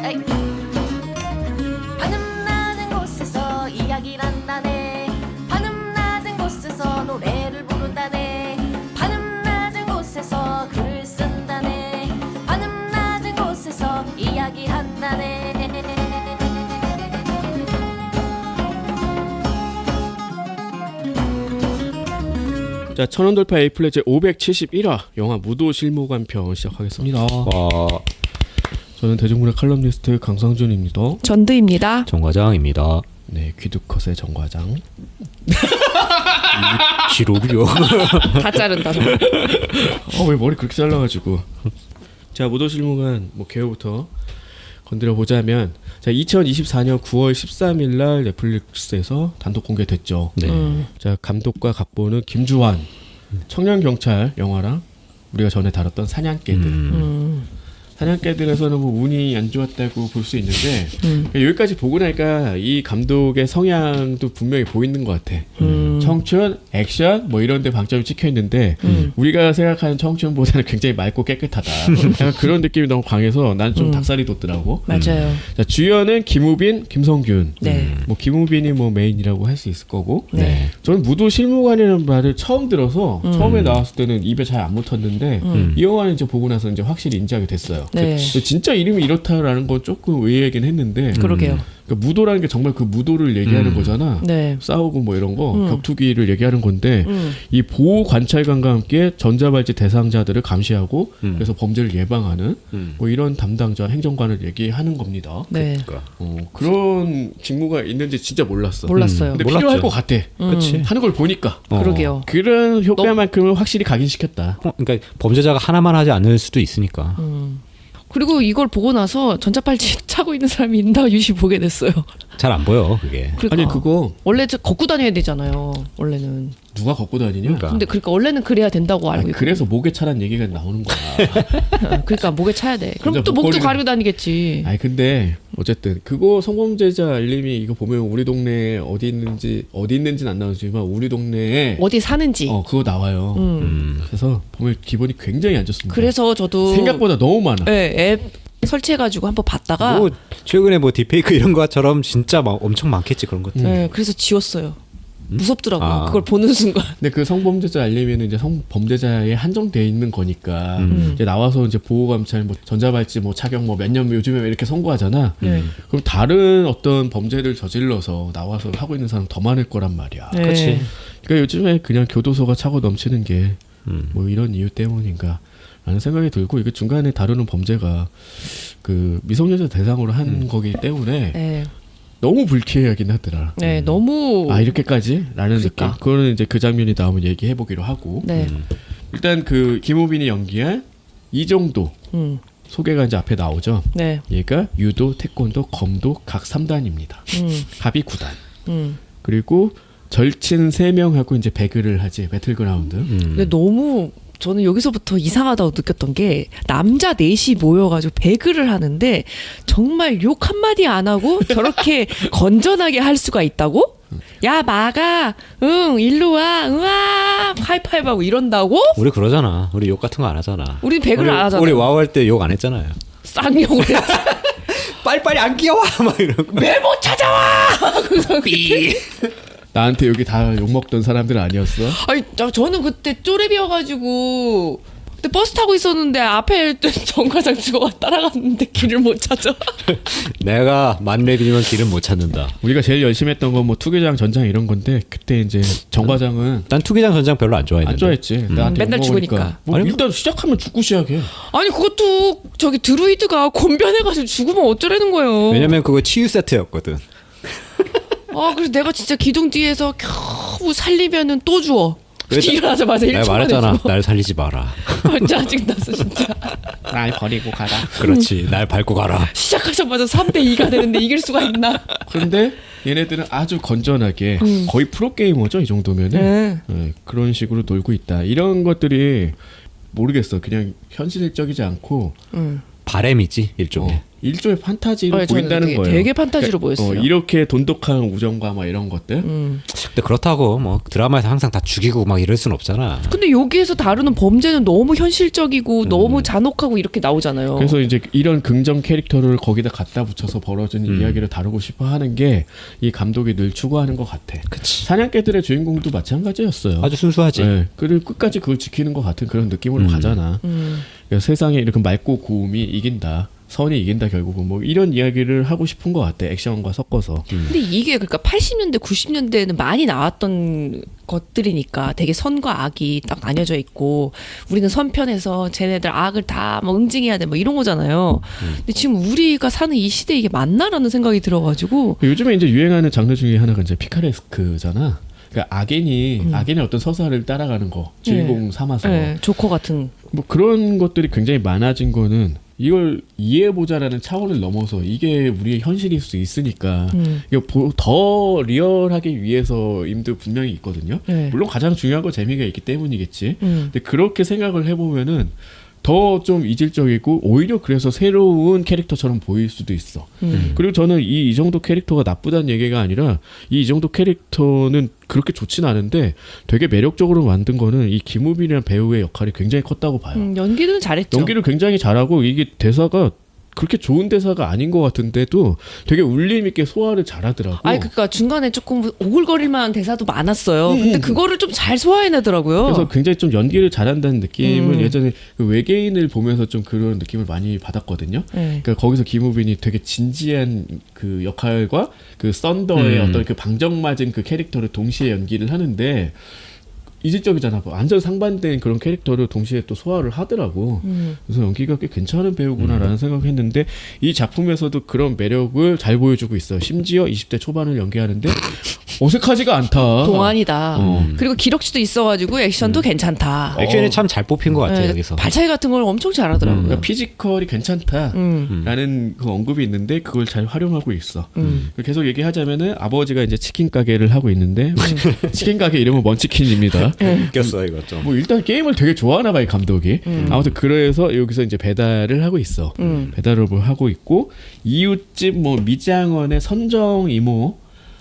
에이. 하늘 낮은 곳에서 이야기를 한다네. 하늘 낮은 곳에서 노래를 부른다네. 하늘 낮은 곳에서 글을 쓴다네. 하늘 낮은 곳에서 이야기한다네. 자, 천원돌파 에이플레 제 571화 영화 무도실무관 편 시작하겠습니다. 저는 대중문화 칼럼니스트 강상준입니다. 전드입니다. 정과장입니다. 네, 귀두컷의 정과장. 기록이요. 다 자른다 정말. 왜 머리 그렇게 잘라가지고. 자, 무도실무관 뭐 개요부터 건드려 보자면, 자, 2024년 9월 13일 날 넷플릭스에서 단독 공개됐죠. 네. 자, 감독과 각본은 김주환. 청년 경찰 영화랑 우리가 전에 다뤘던 사냥개들. 사냥개들에서는 뭐 운이 안 좋았다고 볼 수 있는데 여기까지 보고 나니까 이 감독의 성향도 분명히 보이는 것 같아. 청춘, 액션 뭐 이런 데 방점이 찍혀 있는데 우리가 생각하는 청춘보다는 굉장히 맑고 깨끗하다. 약간 그런 느낌이 너무 강해서 난 좀 닭살이 돋더라고. 맞아요. 자, 주연은 김우빈, 김성균. 네. 뭐 김우빈이 뭐 메인이라고 할 수 있을 거고. 네. 저는 무도실무관이라는 말을 처음 들어서 처음에 나왔을 때는 입에 잘 안 붙었는데 이 영화는 이제 보고 나서 이제 확실히 인지하게 됐어요. 네. 근데 진짜 이름이 이렇다라는 건 조금 의외이긴 했는데. 그러게요. 그러니까 무도라는 게 정말 그 무도를 얘기하는 거잖아. 네. 싸우고 뭐 이런 거 격투기를 얘기하는 건데 음. 이 보호 관찰관과 함께 전자발찌 대상자들을 감시하고 그래서 범죄를 예방하는 뭐 이런 담당자 행정관을 얘기하는 겁니다. 네. 그런 직무가 있는지 진짜 몰랐어. 몰랐어요. 근데 몰랐죠. 필요할 것 같아. 그렇지. 하는 걸 보니까 그러게요. 그런 효과만큼은 확실히 각인시켰다. 그러니까 범죄자가 하나만 하지 않을 수도 있으니까. 그리고 이걸 보고 나서 전자팔찌 차고 있는 사람이 있나 유시 보게 됐어요. 잘 안 보여 그게. 그러니까 아니 그거 원래 걷고 다녀야 되잖아요. 원래는. 누가 걷고 다니냐? 그러니까. 근데 그러니까 원래는 그래야 된다고 알고 아니, 있고. 그래서 목에 차란 얘기가 나오는 거야. 그러니까 목에 차야 돼. 그럼 진짜 또 목도 목걸이를- 가리고 다니겠지. 아니 근데 어쨌든 그거 성범죄자 알림이 이거 보면 우리 동네에 어디 있는지는 안 나오지만 우리 동네에 어디 사는지. 그거 나와요. 그래서 보면 기분이 굉장히 안 좋습니다. 그래서 저도 생각보다 너무 많아. 네, 앱 설치해가지고 한번 봤다가 뭐 최근에 뭐 딥페이크 이런 것처럼 진짜 막 엄청 많겠지 그런 것들. 네, 그래서 지웠어요. 무섭더라고. 아. 그걸 보는 순간. 근데 그 성범죄자 알림에는 이제 성범죄자에 한정돼 있는 거니까 이제 나와서 이제 보호감찰 뭐 전자발찌 뭐 착용 뭐 몇 년 요즘에 이렇게 선고하잖아. 네. 그럼 다른 어떤 범죄를 저질러서 나와서 하고 있는 사람 더 많을 거란 말이야. 네. 그렇지. 그러니까 요즘에 그냥 교도소가 차고 넘치는 게 뭐 이런 이유 때문인가 라는 생각이 들고, 이게 중간에 다루는 범죄가 그 미성년자 대상으로 한 거기 때문에 네. 너무 불쾌하긴 하더라. 네, 너무. 이렇게까지? 라는 그러니까. 느낌. 그거는 이제 그 장면이 나오면 얘기해 보기로 하고. 네. 일단 그 김우빈이 연기한 이정도 소개가 이제 앞에 나오죠. 네. 얘가 유도, 태권도, 검도 각 3단입니다. 합의 9단. 그리고 절친 3명하고 이제 배그를 하지, 배틀그라운드. 근데 너무 저는 여기서부터 이상하다고 느꼈던 게 남자 넷이 모여가지고 배그를 하는데 정말 욕 한마디 안 하고 저렇게 건전하게 할 수가 있다고? 야 마가 응 일로 와 으아 하이파이브하고 이런다고? 우리 그러잖아. 우리 욕 같은 거 안 하잖아. 우리 배그를 안 하잖아. 우리 와우 할 때 욕 안 했잖아요. 쌍욕을 했지. 빨리빨리 안 끼어와 막 이러고. 왜 못 찾아와? 나한테 여기 다 욕먹던 사람들 아니었어? 아니 저는 그때 쪼렙이어가지고 그때 버스 타고 있었는데 앞에 정과장 죽어가 따라갔는데 길을 못 찾아. 내가 만렙이면 길은 못 찾는다. 우리가 제일 열심히 했던 건 뭐 투기장, 전장 이런 건데, 그때 이제 정과장은 난 투기장 전장 별로 안 좋아했는데. 안 좋아했지. 나한테 맨날 욕먹으니까. 죽으니까. 뭐 아니, 일단 시작하면 죽고 시작해. 아니 그것도 저기 드루이드가 곤변해가지고 죽으면 어쩌라는 거예요. 왜냐면 그거 치유 세트였거든. 그래서 내가 진짜 기둥 뒤에서 겨우 살리면은 또 주워. 그래서 일어나자마자 내가 1초 만에 말했잖아. 주워. 날 살리지 마라. 짜증났어 진짜. 날 버리고 가라. 그렇지. 날 밟고 가라. 시작하자마자 3대2가 되는데 이길 수가 있나. 그런데 얘네들은 아주 건전하게 거의 프로게이머죠, 이 정도면은. 네, 그런 식으로 놀고 있다. 이런 것들이 모르겠어. 그냥 현실적이지 않고 바램이지 일종의. 일종의 판타지로 저는 보인다는 거예요. 되게 판타지로 보였어요. 이렇게 돈독한 우정과 막 이런 것들. 근데 그렇다고 뭐 드라마에서 항상 다 죽이고 막 이럴 순 없잖아. 근데 여기에서 다루는 범죄는 너무 현실적이고 너무 잔혹하고 이렇게 나오잖아요. 그래서 이제 이런 긍정 캐릭터를 거기다 갖다 붙여서 벌어지는 이야기를 다루고 싶어 하는 게 이 감독이 늘 추구하는 것 같아. 그치. 사냥개들의 주인공도 마찬가지였어요. 아주 순수하지. 네, 그리고 끝까지 그걸 지키는 것 같은 그런 느낌으로 가잖아. 그러니까 세상에 이렇게 맑고 고움이 이긴다. 선이 이긴다 결국은 뭐 이런 이야기를 하고 싶은 것 같아. 액션과 섞어서. 근데 이게 그러니까 80년대, 90년대에는 많이 나왔던 것들이니까 되게 선과 악이 딱 나뉘어져 있고 우리는 선편에서 쟤네들 악을 다 뭐 응징해야 돼 뭐 이런 거잖아요. 근데 지금 우리가 사는 이 시대에 이게 맞나라는 생각이 들어가지고 요즘에 이제 유행하는 장르 중에 하나가 이제 피카레스크잖아. 그러니까 악인의 어떤 서사를 따라가는 거, 주인공 삼아서 네, 조커 같은 뭐 그런 것들이 굉장히 많아진 거는 이걸 이해해보자라는 차원을 넘어서 이게 우리의 현실일 수 있으니까 이거 더 리얼하게 위해서임도 분명히 있거든요. 네. 물론 가장 중요한 건 재미가 있기 때문이겠지. 근데 그렇게 생각을 해보면은 더 좀 이질적이고 오히려 그래서 새로운 캐릭터처럼 보일 수도 있어. 그리고 저는 이 정도 캐릭터가 나쁘다는 얘기가 아니라 이 정도 캐릭터는 그렇게 좋진 않은데 되게 매력적으로 만든 거는 이 김우빈이라는 배우의 역할이 굉장히 컸다고 봐요. 연기는 잘했죠. 연기를 굉장히 잘하고 이게 대사가 그렇게 좋은 대사가 아닌 것 같은데도 되게 울림 있게 소화를 잘하더라고. 아니 그러니까 중간에 조금 오글거릴만한 대사도 많았어요. 근데 그거를 좀 잘 소화해내더라고요. 그래서 굉장히 좀 연기를 잘한다는 느낌을 예전에 그 외계인을 보면서 좀 그런 느낌을 많이 받았거든요. 네. 그러니까 거기서 김우빈이 되게 진지한 그 역할과 그 썬더의 어떤 그 방정맞은 그 캐릭터를 동시에 연기를 하는데 이질적이잖아. 완전 상반된 그런 캐릭터를 동시에 또 소화를 하더라고. 그래서 연기가 꽤 괜찮은 배우구나라는 생각을 했는데 이 작품에서도 그런 매력을 잘 보여주고 있어요. 심지어 20대 초반을 연기하는데 어색하지가 않다. 동안이다. 그리고 기럭지도 있어가지고 액션도 괜찮다. 액션이 참 잘 뽑힌 것 같아 네, 여기서. 발차기 같은 걸 엄청 잘하더라고요. 그러니까 피지컬이 괜찮다라는 그 언급이 있는데 그걸 잘 활용하고 있어. 계속 얘기하자면은 아버지가 이제 치킨 가게를 하고 있는데 치킨 가게 이름은 먼치킨입니다. 웃겼어 이거 좀. 뭐 일단 게임을 되게 좋아하나 봐요 감독이. 아무튼 그래서 여기서 이제 배달을 하고 있어. 배달업을 하고 있고 이웃집 뭐 미장원의 선정 이모.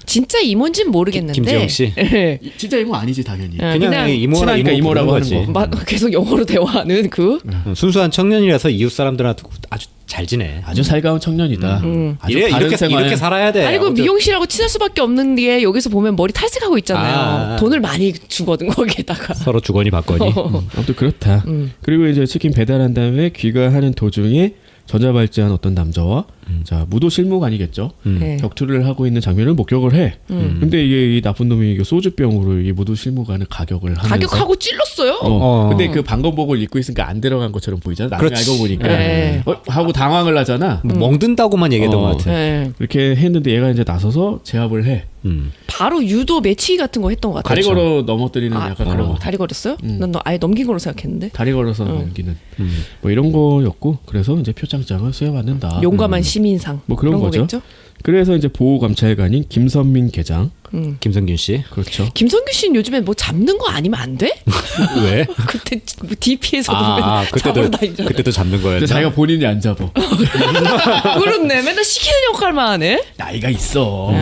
진짜 이모인지는 모르겠는데 김지영 씨. 네. 진짜 이모 아니지 당연히. 그냥 이모라 친하니까 이모 이모라고 부르는 하는 거지. 거. 계속 영어로 대화하는 그 순수한 청년이라서 이웃 사람들한테 아주 잘 지내. 아주 살가운 청년이다. 아주 바른 이렇게 생활. 이렇게 살아야 돼. 아니 그 아무튼. 미용실하고 친할 수밖에 없는 게 여기서 보면 머리 탈색하고 있잖아요. 아. 돈을 많이 주거든 거기에다가. 서로 주거니 받거니. 아무튼 그렇다. 그리고 이제 치킨 배달한 다음에 귀가하는 도중에 전자발찌한 어떤 남자와 자 무도 실무관이겠죠. 네. 격투를 하고 있는 장면을 목격을 해. 근데 이게 이 나쁜 놈이 이게 소주병으로 이 무도 실무관을 가격을 하면서 가격하고 찔렀어요. 근데 그 방검복을 입고 있으니까 안 들어간 것처럼 보이잖아. 나중에 그렇지. 알고 보니까 네. 하고 당황을 하잖아. 뭐 멍든다고만 얘기했던 것 같아. 네. 이렇게 했는데 얘가 이제 나서서 제압을 해. 바로 유도 매치기 같은 거 했던 것 같아요. 다리 걸어 넘어뜨리는 약간 그런 거. 다리 걸었어요? 난 너 아예 넘긴 걸로 생각했는데. 다리 걸어서 넘기는 뭐 이런 거였고 그래서 이제 표창장을 수여받는다. 용감한 시민상. 뭐 그런 거죠. 거겠죠? 그래서 이제 보호감찰관인 김선민 계장. 김성균 씨. 그렇죠. 김성규 씨는 요즘에 뭐 잡는 거 아니면 안 돼? 왜? 그때 뭐 DP에서 잡으러 그때도 다니잖아. 그때도 잡는 거였나? 근데 자기가 본인이 안 잡아. 그렇네. 맨날 시키는 역할만 하네. 나이가 있어.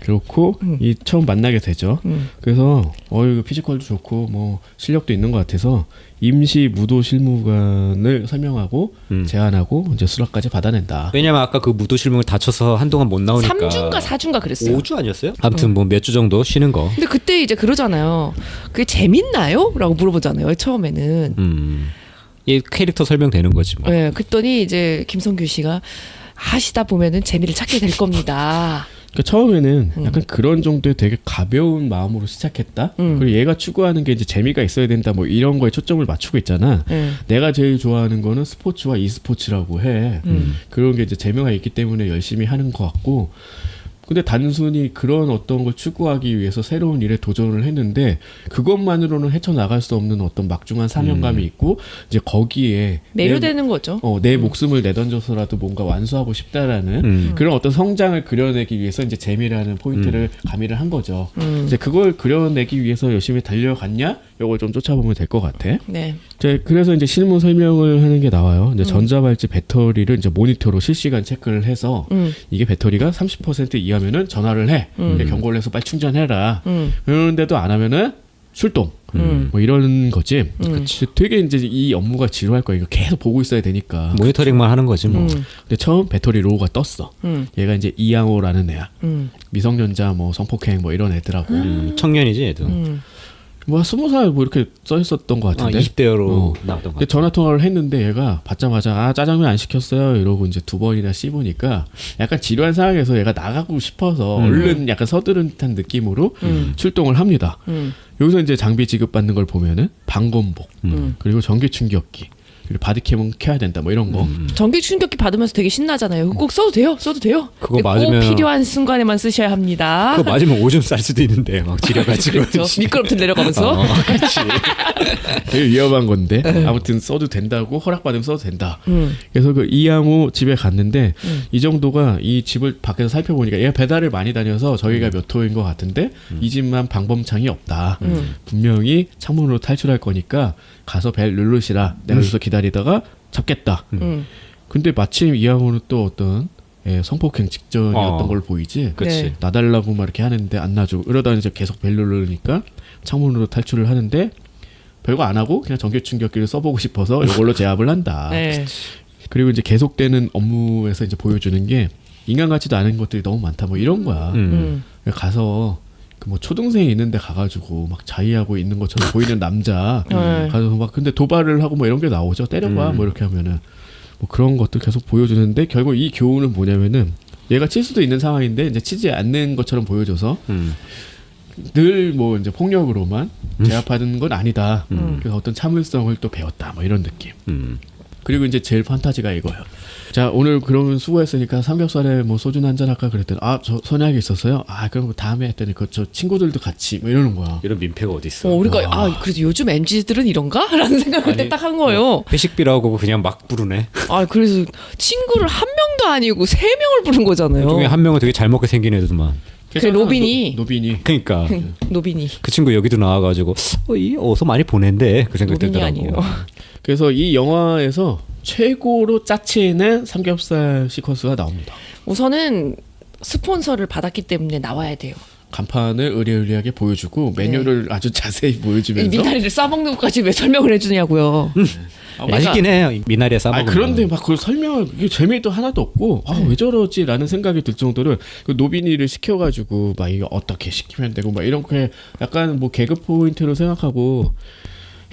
그렇고 이 처음 만나게 되죠. 그래서 이거 피지컬도 좋고 뭐 실력도 있는 것 같아서 임시 무도 실무관을 설명하고 제안하고 이제 수락까지 받아낸다. 왜냐면 아까 그 무도 실무를 다쳐서 한동안 못 나오니까. 3주인가 4주인가 그랬어요. 5주 아니었어요? 아무튼 뭐 몇 주 정도 쉬는 거. 근데 그때 이제 그러잖아요. 그게 재밌나요? 라고 물어보잖아요. 처음에는. 이 캐릭터 설명되는 거지 뭐. 네, 그랬더니 이제 김성규 씨가 하시다 보면은 재미를 찾게 될 겁니다. 그러니까 처음에는 약간 그런 정도의 되게 가벼운 마음으로 시작했다. 그리고 얘가 추구하는 게 이제 재미가 있어야 된다. 뭐 이런 거에 초점을 맞추고 있잖아. 내가 제일 좋아하는 거는 스포츠와 e스포츠라고 해. 그런 게 이제 재미가 있기 때문에 열심히 하는 것 같고. 근데 단순히 그런 어떤 걸 추구하기 위해서 새로운 일에 도전을 했는데 그것만으로는 헤쳐나갈 수 없는 어떤 막중한 사명감이 있고 이제 거기에 매료되는 거죠. 내 목숨을 내던져서라도 뭔가 완수하고 싶다라는 그런 어떤 성장을 그려내기 위해서 이제 재미라는 포인트를 가미를 한 거죠. 이제 그걸 그려내기 위해서 열심히 달려갔냐? 요걸 좀 쫓아보면 될 것 같아. 네. 그래서 이제 실무 설명을 하는 게 나와요. 이제 전자발찌 배터리를 이제 모니터로 실시간 체크를 해서 이게 배터리가 30% 이하면은 전화를 해. 이렇게 경고를 해서 빨리 충전해라. 그런데도 안 하면은 출동. 뭐 이런 거지. 되게 이제 이 업무가 지루할 거야. 이거 계속 보고 있어야 되니까. 모니터링만 하는 거지 뭐. 근데 처음 배터리 로고가 떴어. 얘가 이제 이양호라는 애야. 미성년자 뭐 성폭행 뭐 이런 애들하고. 청년이지 얘도. 뭐 20살 뭐 이렇게 써 있었던 것 같은데. 20대로 나왔던 것 근데 같아. 전화 통화를 했는데 얘가 받자마자 짜장면 안 시켰어요 이러고 이제 2번이나 씹으니까 약간 지루한 상황에서 얘가 나가고 싶어서 얼른 약간 서두른 듯한 느낌으로 출동을 합니다. 여기서 이제 장비 지급받는 걸 보면은 방검복 그리고 전기 충격기 그리고 바디캠은 켜야 된다 뭐 이런 거. 전기 충격기 받으면서 되게 신나잖아요. 꼭 써도 돼요. 써도 돼요. 그거 근데 맞으면- 꼭 필요한 순간에만 쓰셔야 합니다. 그거 맞으면 오줌 쌀 수도 있는데 막 지려가지고. 그렇죠. 미끄럼틀 내려가면서. 그렇지. 되게 위험한 건데 아무튼 써도 된다고 허락받으면 써도 된다. 그래서 그 이양호 집에 갔는데 이 정도가 이 집을 밖에서 살펴보니까 얘가 배달을 많이 다녀서 저희가 몇 호인 것 같은데 이 집만 방범창이 없다. 분명히 창문으로 탈출할 거니까 가서 벨 누르시라. 내가 여기서 기다리다가 잡겠다. 근데 마침 이양호는 또 어떤 성폭행 직전이었던 걸 보이지. 그치. 네. 놔달라고 막 이렇게 하는데 안 놔주고 이러다 이제 계속 벨 누르니까 창문으로 탈출을 하는데 별거 안 하고 그냥 전기 충격기를 써보고 싶어서 이걸로 제압을 한다. 네. 그리고 이제 계속되는 업무에서 이제 보여주는 게 인간 같지도 않은 것들이 너무 많다. 뭐 이런 거야. 가서 그 뭐 초등생이 있는데 가가지고 막 자위하고 있는 것처럼 보이는 남자 가서 막 근데 도발을 하고 뭐 이런 게 나오죠. 때려봐 뭐 이렇게 하면은 뭐 그런 것들 계속 보여주는데 결국 이 교훈은 뭐냐면은 얘가 칠 수도 있는 상황인데 이제 치지 않는 것처럼 보여줘서 늘 뭐 이제 폭력으로만 제압하는 건 아니다. 그래서 어떤 참을성을 또 배웠다. 뭐 이런 느낌. 그리고 이제 제일 판타지가 이거예요. 자 오늘 그러면 수고했으니까 삼겹살에 뭐 소주 한잔 할까 그랬더니 저 선약이 있었어요. 그럼 다음에 했더니 저 친구들도 같이 뭐 이러는 거야. 이런 민폐가 어디 있어? 우리가 그래도 요즘 MZ들은 이런가? 라는 생각을 그때 딱 한 거예요. 회식비라고 그냥 막 부르네. 그래서 친구를 한 명도 아니고 3명을 부른 거잖아요. 그 중에 한 명은 되게 잘 먹게 생긴 애들만. 그 로빈이. 노빈이. 그러니까 노빈이. 그 친구 여기도 나와가지고 어서 많이 보낸대 그 생각 노빈이 들더라고. 아니에요. 그래서 이 영화에서 최고로 짜치는 삼겹살 시퀀스가 나옵니다. 우선은 스폰서를 받았기 때문에 나와야 돼요. 간판을 의리의리하게 보여주고 메뉴를 아주 자세히 이 보여주면서 미나리를 싸먹는 것까지 왜 설명을 해주냐고요. 맛있긴 해요. 미나리에 싸먹으면. 그런데 막 그걸 설명을 이게 재미도 하나도 없고 왜 저러지라는 생각이 들 정도로 그 노빈이를 시켜가지고 막 이거 어떻게 시키면 되고 막 이렇게 약간 뭐 개그 포인트로 생각하고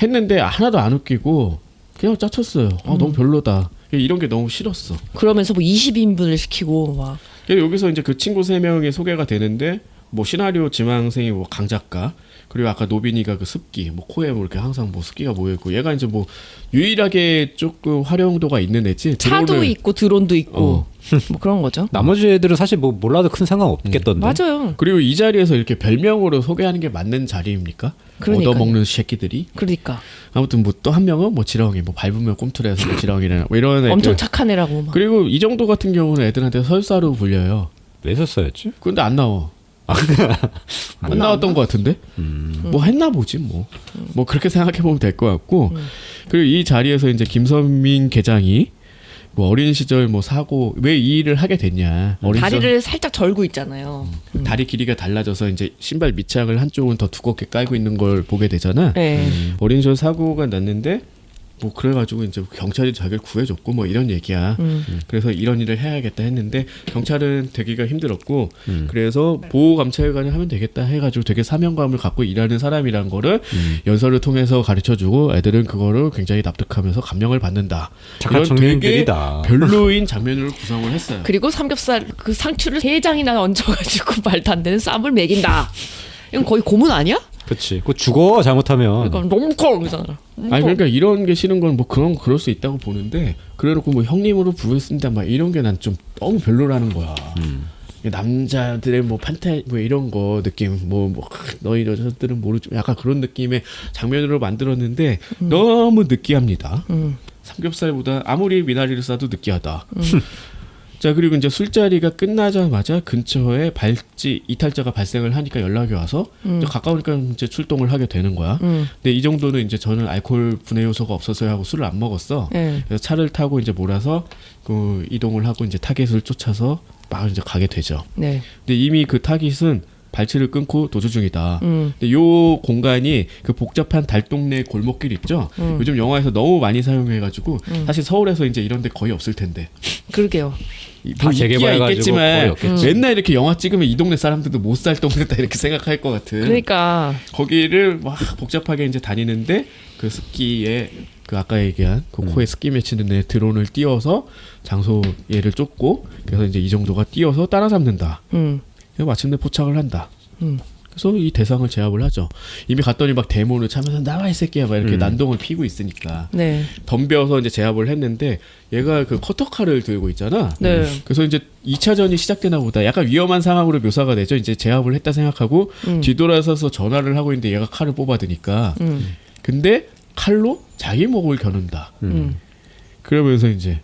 했는데 하나도 안 웃기고 그냥 짜쳤어요. 너무 별로다. 이런 게 너무 싫었어. 그러면서 뭐 20인분을 시키고 막. 여기서 이제 그 친구 3명이 소개가 되는데 뭐 시나리오 지망생이 뭐 강 작가 그리고 아까 노빈이가 그 습기 뭐 코에 뭐 이렇게 항상 뭐 습기가 모여 있고 얘가 이제 뭐 유일하게 조금 활용도가 있는 애지. 차도 드론을- 있고 드론도 있고 뭐 그런 거죠. 나머지 애들은 사실 뭐 몰라도 큰 상관 없겠던데. 맞아요. 그리고 이 자리에서 이렇게 별명으로 소개하는 게 맞는 자리입니까? 그러니까요. 얻어먹는 새끼들이. 그러니까 아무튼 뭐 또 한 명은 뭐 지렁이 뭐 밟으면 꿈틀해서 뭐 지렁이나 뭐 이런 애들. 엄청 착한 애라고 막. 그리고 이 정도 같은 경우는 애들한테 설사로 불려요. 왜 썼어야지? 근데 안 나와. 안 나왔던 것 같은데 뭐 했나 보지 뭐 그렇게 생각해 보면 될 것 같고 그리고 이 자리에서 이제 김선민 계장이 뭐 어린 시절 뭐 사고 왜 이 일을 하게 됐냐 어린 시절 다리를 살짝 절고 있잖아요. 다리 길이가 달라져서 이제 신발 밑창을 한쪽은 더 두껍게 깔고 있는 걸 보게 되잖아. 네. 어린 시절 사고가 났는데 뭐 그래가지고 이제 경찰이 자기를 구해줬고 뭐 이런 얘기야. 그래서 이런 일을 해야겠다 했는데 경찰은 되기가 힘들었고 그래서 보호감찰관을 하면 되겠다 해가지고 되게 사명감을 갖고 일하는 사람이란 거를 연설을 통해서 가르쳐주고 애들은 그거를 굉장히 납득하면서 감명을 받는다. 착한 이런 되게 청년들이다. 별로인 장면으로 구성을 했어요. 그리고 삼겹살 그 상추를 3장이나 얹어가지고 말도 안 되는 쌈을 먹인다. 이건 거의 고문 아니야? 그렇지. 그거 죽어 잘못하면. 그러니까 너무 커 그러잖아. 아니 그러니까 이런 게 싫은 건 뭐 그럴 수 있다고 보는데 그래놓고 뭐 형님으로 부르겠습니다 막 이런 게 난 좀 너무 별로라는 거야. 남자들의 뭐 판타 뭐 이런 거 느낌 뭐 너희 여자들은 모르죠 약간 그런 느낌의 장면으로 만들었는데 너무 느끼합니다. 삼겹살보다 아무리 미나리를 싸도 느끼하다. 자, 그리고 이제 술자리가 끝나자마자 근처에 이탈자가 발생을 하니까 연락이 와서 이제 가까우니까 이제 출동을 하게 되는 거야. 근데 이 정도는 이제 저는 알코올 분해 요소가 없어서야 하고 술을 안 먹었어. 네. 그래서 차를 타고 이제 몰아서 그 이동을 하고 이제 타깃을 쫓아서 막 이제 가게 되죠. 네. 근데 이미 그 타깃은 발치를 끊고 도주 중이다. 근데 요 공간이 그 복잡한 달동네 골목길 있죠. 요즘 영화에서 너무 많이 사용해가지고 사실 서울에서 이제 이런데 거의 없을 텐데. 그러게요. 뭐 다 재개발해가지고 있기야 거의 있겠지만 없겠지. 맨날 이렇게 영화 찍으면 이 동네 사람들도 못 살 동네다 이렇게 생각할 것 같은. 그러니까 거기를 막 복잡하게 이제 다니는데 그 습기에 그 아까 얘기한 그 코에 습기 맺히는 애 드론을 띄워서 장소 얘를 쫓고 그래서 이제 이 정도가 띄워서 따라잡는다. 그래서 마침내 포착을 한다. 그래서 이 대상을 제압을 하죠. 이미 갔더니 막 대문을 차면서 나와 이 새끼야 막 이렇게 난동을 피고 있으니까 네. 덤벼서 이제 제압을 했는데 얘가 그 커터칼을 들고 있잖아. 네. 그래서 이제 2차전이 시작되나 보다. 약간 위험한 상황으로 묘사가 되죠. 이제 제압을 했다 생각하고 뒤돌아서서 전화를 하고 있는데 얘가 칼을 뽑아드니까. 근데 칼로 자기 목을 겨눈다. 그러면서 이제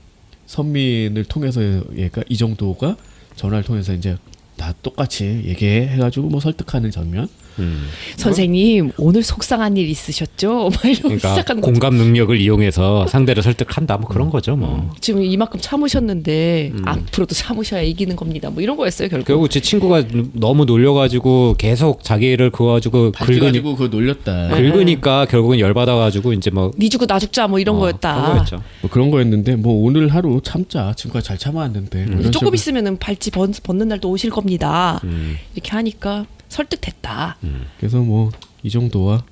선민을 통해서 얘가 이 정도가 전화를 통해서 이제 다 똑같이 얘기해가지고 뭐 설득하는 장면. 선생님 오늘 속상한 일 있으셨죠? 막 이러고 그러니까 시작하는 거죠. 공감 능력을 이용해서 상대를 설득한다. 뭐 그런 거죠. 뭐. 지금 이만큼 참으셨는데 앞으로도 참으셔야 이기는 겁니다. 뭐 이런 거였어요 결국. 결국 제 친구가 너무 놀려가지고 계속 자기를 그거 가지고 가지고 그거 놀렸다. 긁으니까 결국은 열받아가지고 이제 뭐 니 주고 나 죽자 뭐 이런 거였다. 그런 거였죠. 뭐 그런 거였는데 뭐 오늘 하루 참자. 지금까지 잘 참아왔는데. 뭐 이런 조금 식으로. 있으면은 발찌 벗는 날도 오실 겁니다. 이렇게 하니까 설득됐다. 그래서 뭐 이 정도와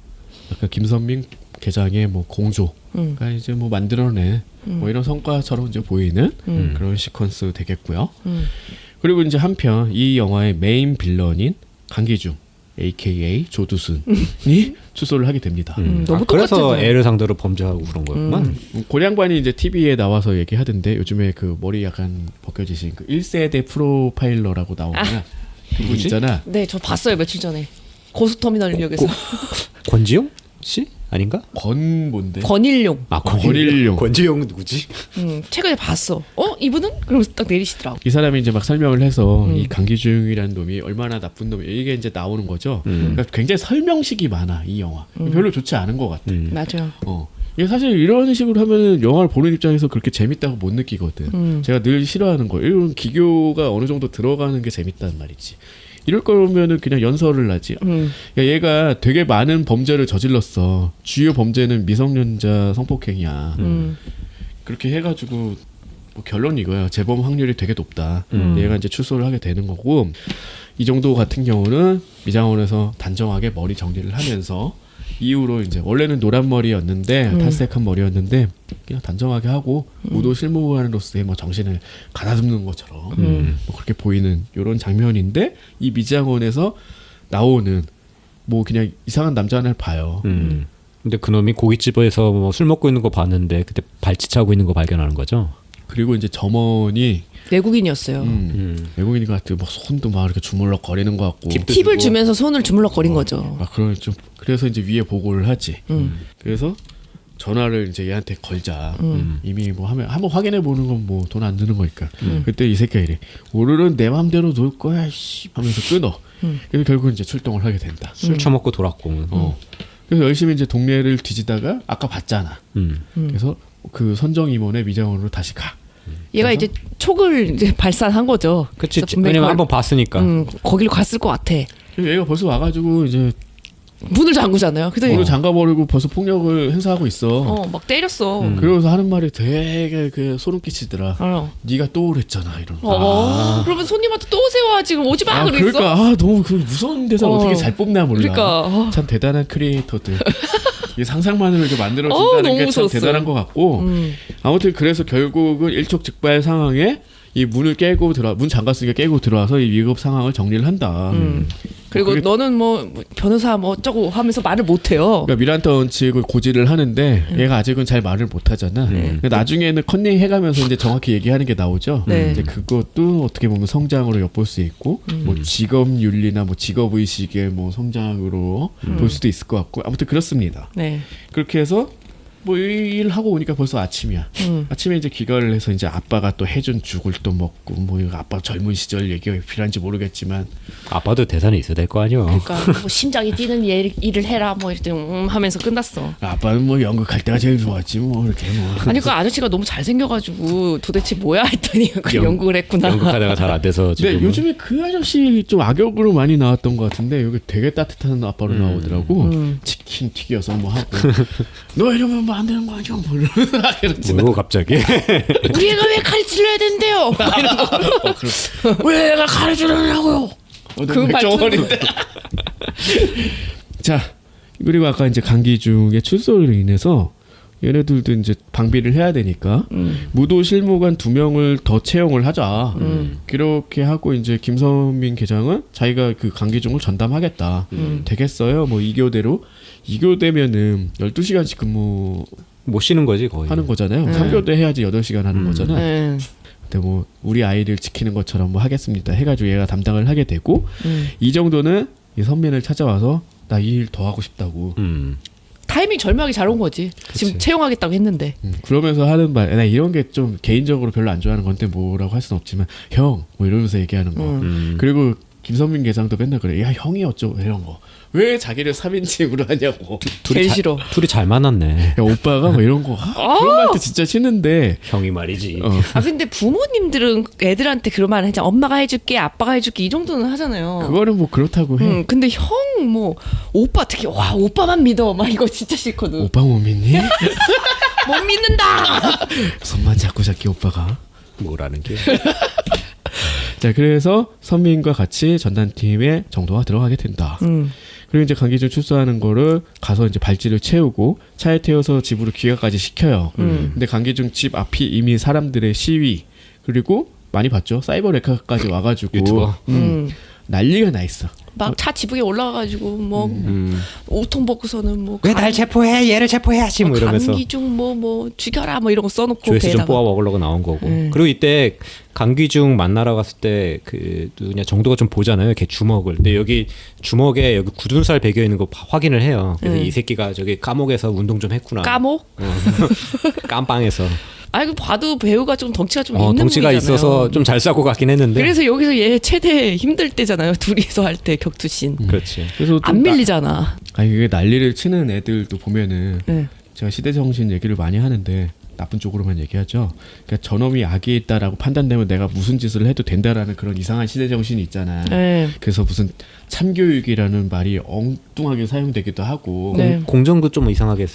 약간 김선민 계장의 뭐 공조가 이제 뭐 만들어낸 뭐 이런 성과처럼 이제 보이는 그런 시퀀스 되겠고요. 그리고 이제 한편 이 영화의 메인 빌런인 강기중 AKA 조두순이 출소를 하게 됩니다. 너무 그래서 똑같잖아요. 애를 상대로 범죄하고 그런 거였구만. 고량반이 이제 TV에 나와서 얘기하던데 요즘에 그 머리 약간 벗겨지신 그 1세대 프로파일러라고 나오는 그분 누구지? 있잖아. 네, 저 봤어요 며칠 전에 고속터미널역에서 권지용 씨 아닌가? 권 뭔데? 권일용. 아 권일용. 권지용 누구지? 최근에 봤어. 이분은? 그러면서 딱 내리시더라고. 이 사람이 이제 막 설명을 해서 이 강기중이라는 놈이 얼마나 나쁜 놈이 이게 이제 나오는 거죠. 그러니까 굉장히 설명식이 많아 이 영화. 별로 좋지 않은 것 같아. 맞아요. 이게 사실 이런 식으로 하면은 영화를 보는 입장에서 그렇게 재밌다고 못 느끼거든. 제가 늘 싫어하는 거. 이런 기교가 어느 정도 들어가는 게 재밌단 말이지. 이럴 거면은 그냥 연설을 하지. 그러니까 얘가 되게 많은 범죄를 저질렀어. 주요 범죄는 미성년자 성폭행이야. 그렇게 해가지고 뭐 결론이 이거야. 재범 확률이 되게 높다. 얘가 이제 출소를 하게 되는 거고 이 정도 같은 경우는 미장원에서 단정하게 머리 정리를 하면서 이후로 이제 원래는 노란 머리였는데 탈색한 머리였는데 그냥 단정하게 하고 무도 실무관으로서의 뭐 정신을 가다듬는 것처럼 뭐 그렇게 보이는 이런 장면인데 이 미장원에서 나오는 뭐 그냥 이상한 남자 하나를 봐요. 근데 그놈이 고깃집에서 뭐 술 먹고 있는 거 봤는데 그때 발치차고 있는 거 발견하는 거죠. 그리고 이제 점원이 외국인이었어요. 외국인인 것 같아요. 뭐 손도 막 이렇게 주물럭 거리는 것 같고 팁을 주면서 손을 주물럭거린 거죠. 그래서 이제 위에 보고를 하지. 그래서 전화를 이제 얘한테 걸자. 이미 뭐 하면 한번 확인해 보는 건 뭐 돈 안 드는 거니까. 그때 이 새끼가 이래. 오늘은 내 맘대로 놀 거야. 씨 하면서 끊어. 그래서 결국 이제 출동을 하게 된다. 술 처먹고 돌았고. 그래서 열심히 이제 동네를 뒤지다가 아까 봤잖아. 그래서 그 선정 임원의 미장원으로 다시 가. 얘가 이제 촉을 이제 발산한 거죠. 그치. 그래서 분명히 왜냐면 한번 봤으니까. 거기로 갔을 것 같아. 얘가 벌써 와가지고 이제 문을 잠그잖아요. 그래서 문을 잠가버리고 벌써 폭력을 행사하고 있어. 막 때렸어. 그러면서 하는 말이 되게 그 소름 끼치더라. 네가 또 오랬잖아 이런. 그러면 손님한테 또 오세요. 지금 오지 마. 그랬어. 그러니까 너무 그 무서운 대사 어떻게 잘 뽑나 몰라. 그러니까 참 대단한 크리에이터들. 이게 상상만으로 이렇게 만들어진다는 너무 게 참 무서웠어요. 대단한 것 같고. 아무튼 그래서 결국은 일촉즉발 상황에 이 문을 깨고 문 잠갔으니까 깨고 들어와서 이 위급 상황을 정리를 한다. 그리고 그게- 너는 뭐 변호사 뭐 어쩌고 하면서 말을 못 해요. 그러니까 미란턴 측을 고지를 하는데 얘가 아직은 잘 말을 못 하잖아. 근데 나중에는 컨닝 해가면서 이제 정확히 얘기하는 게 나오죠. 네. 이제 그것도 어떻게 보면 성장으로 엿볼 수 있고 뭐 직업 윤리나 뭐 직업 의식의 뭐 성장으로 볼 수도 있을 것 같고 아무튼 그렇습니다. 네. 그렇게 해서 뭐 일하고 오니까 벌써 아침이야. 아침에 이제 귀가를 해서 이제 아빠가 또 해준 죽을 또 먹고 뭐 이거 아빠 젊은 시절 얘기가 필요한지 모르겠지만 아빠도 대사는 있어야 될 거 아니요. 그러니까 뭐 심장이 뛰는 일을 해라 뭐 이랬더니 하면서 끝났어. 아빠는 뭐 연극할 때가 제일 좋았지 뭐 이렇게 뭐. 아니 그 아저씨가 너무 잘생겨가지고 도대체 뭐야 했더니 그 연극을 했구나. 연극하다가 잘 안 돼서 근데 지금 요즘에 그 아저씨 좀 악역으로 많이 나왔던 것 같은데 여기 되게 따뜻한 아빠로 나오더라고. 치킨 튀겨서 뭐 하고 너 이러면 뭐 안 되는 거 아니야? 뭐 이러지. 뭐고 갑자기? 우리 애가 왜 칼이 찔러야 된대요? 왜 내가 가르쳐주냐고요? 그 백종원인데. 자 그리고 아까 이제 강기중의 출소로 인해서 얘네들도 이제 방비를 해야 되니까 무도 실무관 2명을 더 채용을 하자. 그렇게 하고 이제 김선민 계장은 자기가 그 강기중을 전담하겠다. 되겠어요? 뭐 2교대로 2교대면은 12시간씩 근무 못 쉬는 거지 거의. 하는 거잖아요. 3교대 해야지 8시간 하는 거잖아. 근데 뭐 우리 아이를 지키는 것처럼 뭐 하겠습니다. 해가지고 얘가 담당을 하게 되고 이 정도는 이 선민을 찾아와서 나 이 일 더 하고 싶다고. 타이밍 절묘하게 잘 온 거지. 지금 채용하겠다고 했는데. 그러면서 하는 말, 나 이런 게 좀 개인적으로 별로 안 좋아하는 건데 뭐라고 할 수는 없지만 형 뭐 이러면서 얘기하는 거. 그리고 김선민 계장도 맨날 그래. 야 형이 어쩌고 이런 거. 왜 자기를 3인칭으로 하냐고. 제일 싫어. 둘이 잘 만났네. 야 오빠가 뭐 이런 거. 그런 말도 진짜 싫는데. 형이 말이지. 아 근데 부모님들은 애들한테 그런 말 하잖아. 엄마가 해줄게, 아빠가 해줄게 이 정도는 하잖아요. 그거는 뭐 그렇다고 해. 근데 형 뭐 오빠 특히 와 오빠만 믿어 막 이거 진짜 싫거든. 오빠 못 믿니? 못 믿는다. 손만 잡고 잡기 오빠가. 뭐라는 게? 자 그래서 선민과 같이 전단팀에 정도가 들어가게 된다. 그리고 이제 강기중 출소하는 거를 가서 이제 발찌를 채우고 차에 태워서 집으로 귀가까지 시켜요. 근데 강기중 집 앞이 이미 사람들의 시위 그리고 많이 봤죠. 사이버 레카까지 와가지고 유튜버. 난리가 나 있어. 막 차 지붕에 올라가가지고 뭐 옷통 벗고서는 뭐 왜 날 체포해? 얘를 체포해야지 뭐 이러면서. 강기중 뭐 죽여라 뭐 이런 거 써놓고 조회수 좀 배에다가. 뽑아 먹으려고 나온 거고. 그리고 이때 강기중 만나러 갔을 때 그 누구냐 정도가 좀 보잖아요. 걔 주먹을. 근데 여기 주먹에 여기 굳은 살 배겨 있는 거 확인을 해요. 그래서 이 새끼가 저기 감옥에서 운동 좀 했구나. 까목? 깜빵에서. 아 이거 봐도 배우가 좀 덩치가 좀 있는 덩치가 분이잖아요. 있어서 좀 잘 싸고 갔긴 했는데. 그래서 여기서 얘 최대 힘들 때잖아요. 둘이서 할 때 격투신. 그렇지. 그래서 안 밀리잖아. 아니 이게 난리를 치는 애들도 보면은 네. 제가 시대 정신 얘기를 많이 하는데 나쁜 쪽으로만 얘기하죠. 그러니까 저놈이 악이 있다라고 판단되면 내가 무슨 짓을 해도 된다라는 그런 이상한 시대 정신이 있잖아. 네. 그래서 무슨 참교육이라는 말이 엉뚱하게 사용되기도 하고. 네. 공정도 좀 이상하게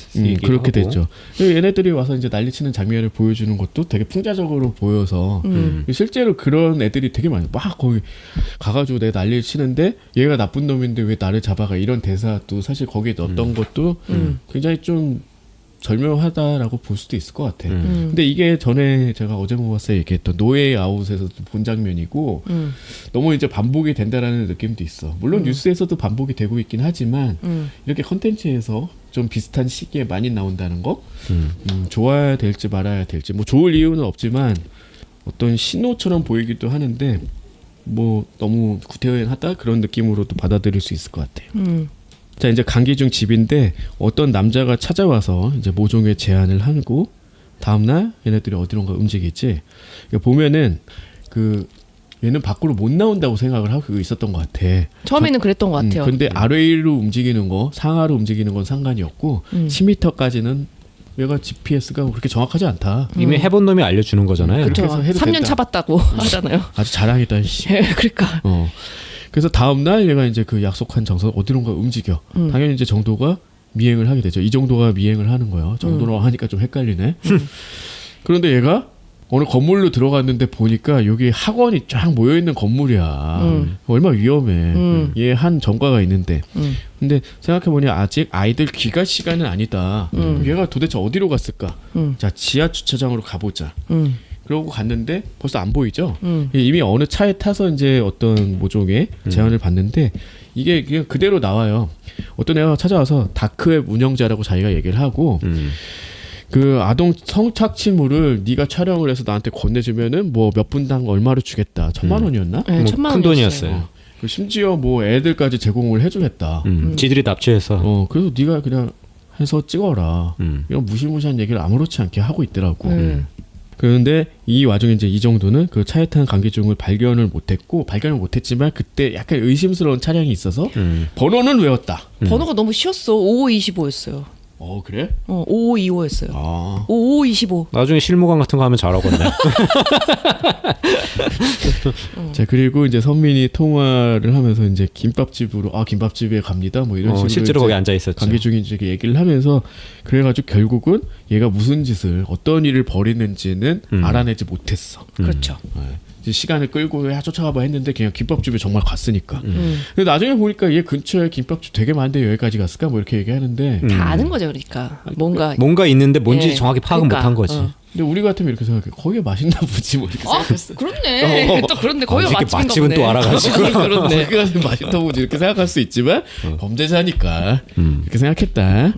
그렇게 됐죠. 얘네들이 와서 이제 난리치는 장면을 보여주는 것도 되게 풍자적으로 보여서 실제로 그런 애들이 되게 많아요. 막 거기 가가지고 내가 난리를 치는데 얘가 나쁜 놈인데 왜 나를 잡아가 이런 대사도 사실 거기에 넣었던 것도 굉장히 좀 절묘하다라고 볼 수도 있을 것 같아. 근데 이게 전에 제가 어제 모바스에 얘기했던 노예 아웃에서 본 장면이고 너무 이제 반복이 된다라는 느낌도 있어. 물론 뉴스에서도 반복이 되고 있긴 하지만 이렇게 컨텐츠에서 좀 비슷한 시기에 많이 나온다는 거 좋아야 될지 말아야 될지 뭐 좋을 이유는 없지만 어떤 신호처럼 보이기도 하는데 뭐 너무 구태연하다 그런 느낌으로도 받아들일 수 있을 것 같아요. 자 이제 강기중 집인데 어떤 남자가 찾아와서 이제 모종의 제안을 하고 다음날 얘네들이 어디론가 움직이지. 보면은 그 얘는 밖으로 못 나온다고 생각을 하고 있었던 것 같아. 처음에는 그랬던 것 같아요. 근데 아래로 움직이는 거, 상하로 움직이는 건 상관이 없고 10m까지는 얘가 GPS가 그렇게 정확하지 않다. 이미 해본 놈이 알려주는 거잖아요. 그렇죠. 그렇죠. 해도 3년 된다. 차봤다고 하잖아요. 아주 자랑이다. 씨. 그러니까. 그래서 다음 날 얘가 이제 그 약속한 장소 어디론가 움직여. 당연히 이제 정도가 미행을 하게 되죠. 이 정도가 미행을 하는 거예요. 정도로 하니까 좀 헷갈리네. 그런데 얘가 어느 건물로 들어갔는데 보니까 여기 학원이 쫙 모여 있는 건물이야. 얼마나 위험해. 얘 한 전과가 있는데. 근데 생각해 보니 아직 아이들 귀가 시간은 아니다. 얘가 도대체 어디로 갔을까? 자 지하 주차장으로 가보자. 그러고 갔는데 벌써 안 보이죠. 이미 어느 차에 타서 이제 어떤 모종의 제안을 받는데 이게 그냥 그대로 나와요. 어떤 애가 찾아와서 다크웹 운영자라고 자기가 얘기를 하고 그 아동 성착취물을 네가 촬영을 해서 나한테 건네주면은 뭐 몇 분당 얼마로 주겠다. 1,000,000원이었나? 네, 뭐 1,000,000원이었어요. 큰 돈이었어요. 심지어 뭐 애들까지 제공을 해주겠다. 지들이 납치해서. 그래서 네가 그냥 해서 찍어라. 이런 무시무시한 얘기를 아무렇지 않게 하고 있더라고. 음. 그런데 이 와중에 이제 이정도는 그 차에 탄 강기중을 발견을 못했지만 그때 약간 의심스러운 차량이 있어서 번호는 외웠다. 번호가 너무 쉬웠어. 5525였어요. 그래? 5525였어요. 아. 5525. 나중에 실무관 같은 거 하면 잘하겠네. 자, 그리고 이제 선민이 통화를 하면서 이제 김밥집으로 김밥집에 갑니다. 뭐 이런 식으로 실제로 이제 거기 앉아 있었죠. 강기중이 이제 얘기를 하면서 그래가지고 결국은 얘가 무슨 짓을 어떤 일을 벌이는지는 알아내지 못했어. 그렇죠. 이제 시간을 끌고 쫓아가봐 했는데 그냥 김밥집에 정말 갔으니까. 근데 나중에 보니까 얘 근처에 김밥집 되게 많은데 여기까지 갔을까? 뭐 이렇게 얘기하는데. 다 아는 거죠, 그러니까. 뭔가 있는데 뭔지 예. 정확히 파악은 그러니까, 못한 거지. 근데 우리 같으면 이렇게 생각해. 거기가 맛있나 보지 뭐 이렇게 생각했어. 그렇네. 또 그런데 거기가 이렇게 맛집인가 맛집은 보네. 또 알아가지고. 그렇네. 거기가 좀 맛있다 보지 이렇게 생각할 수 있지만 범죄자니까 이렇게 생각했다.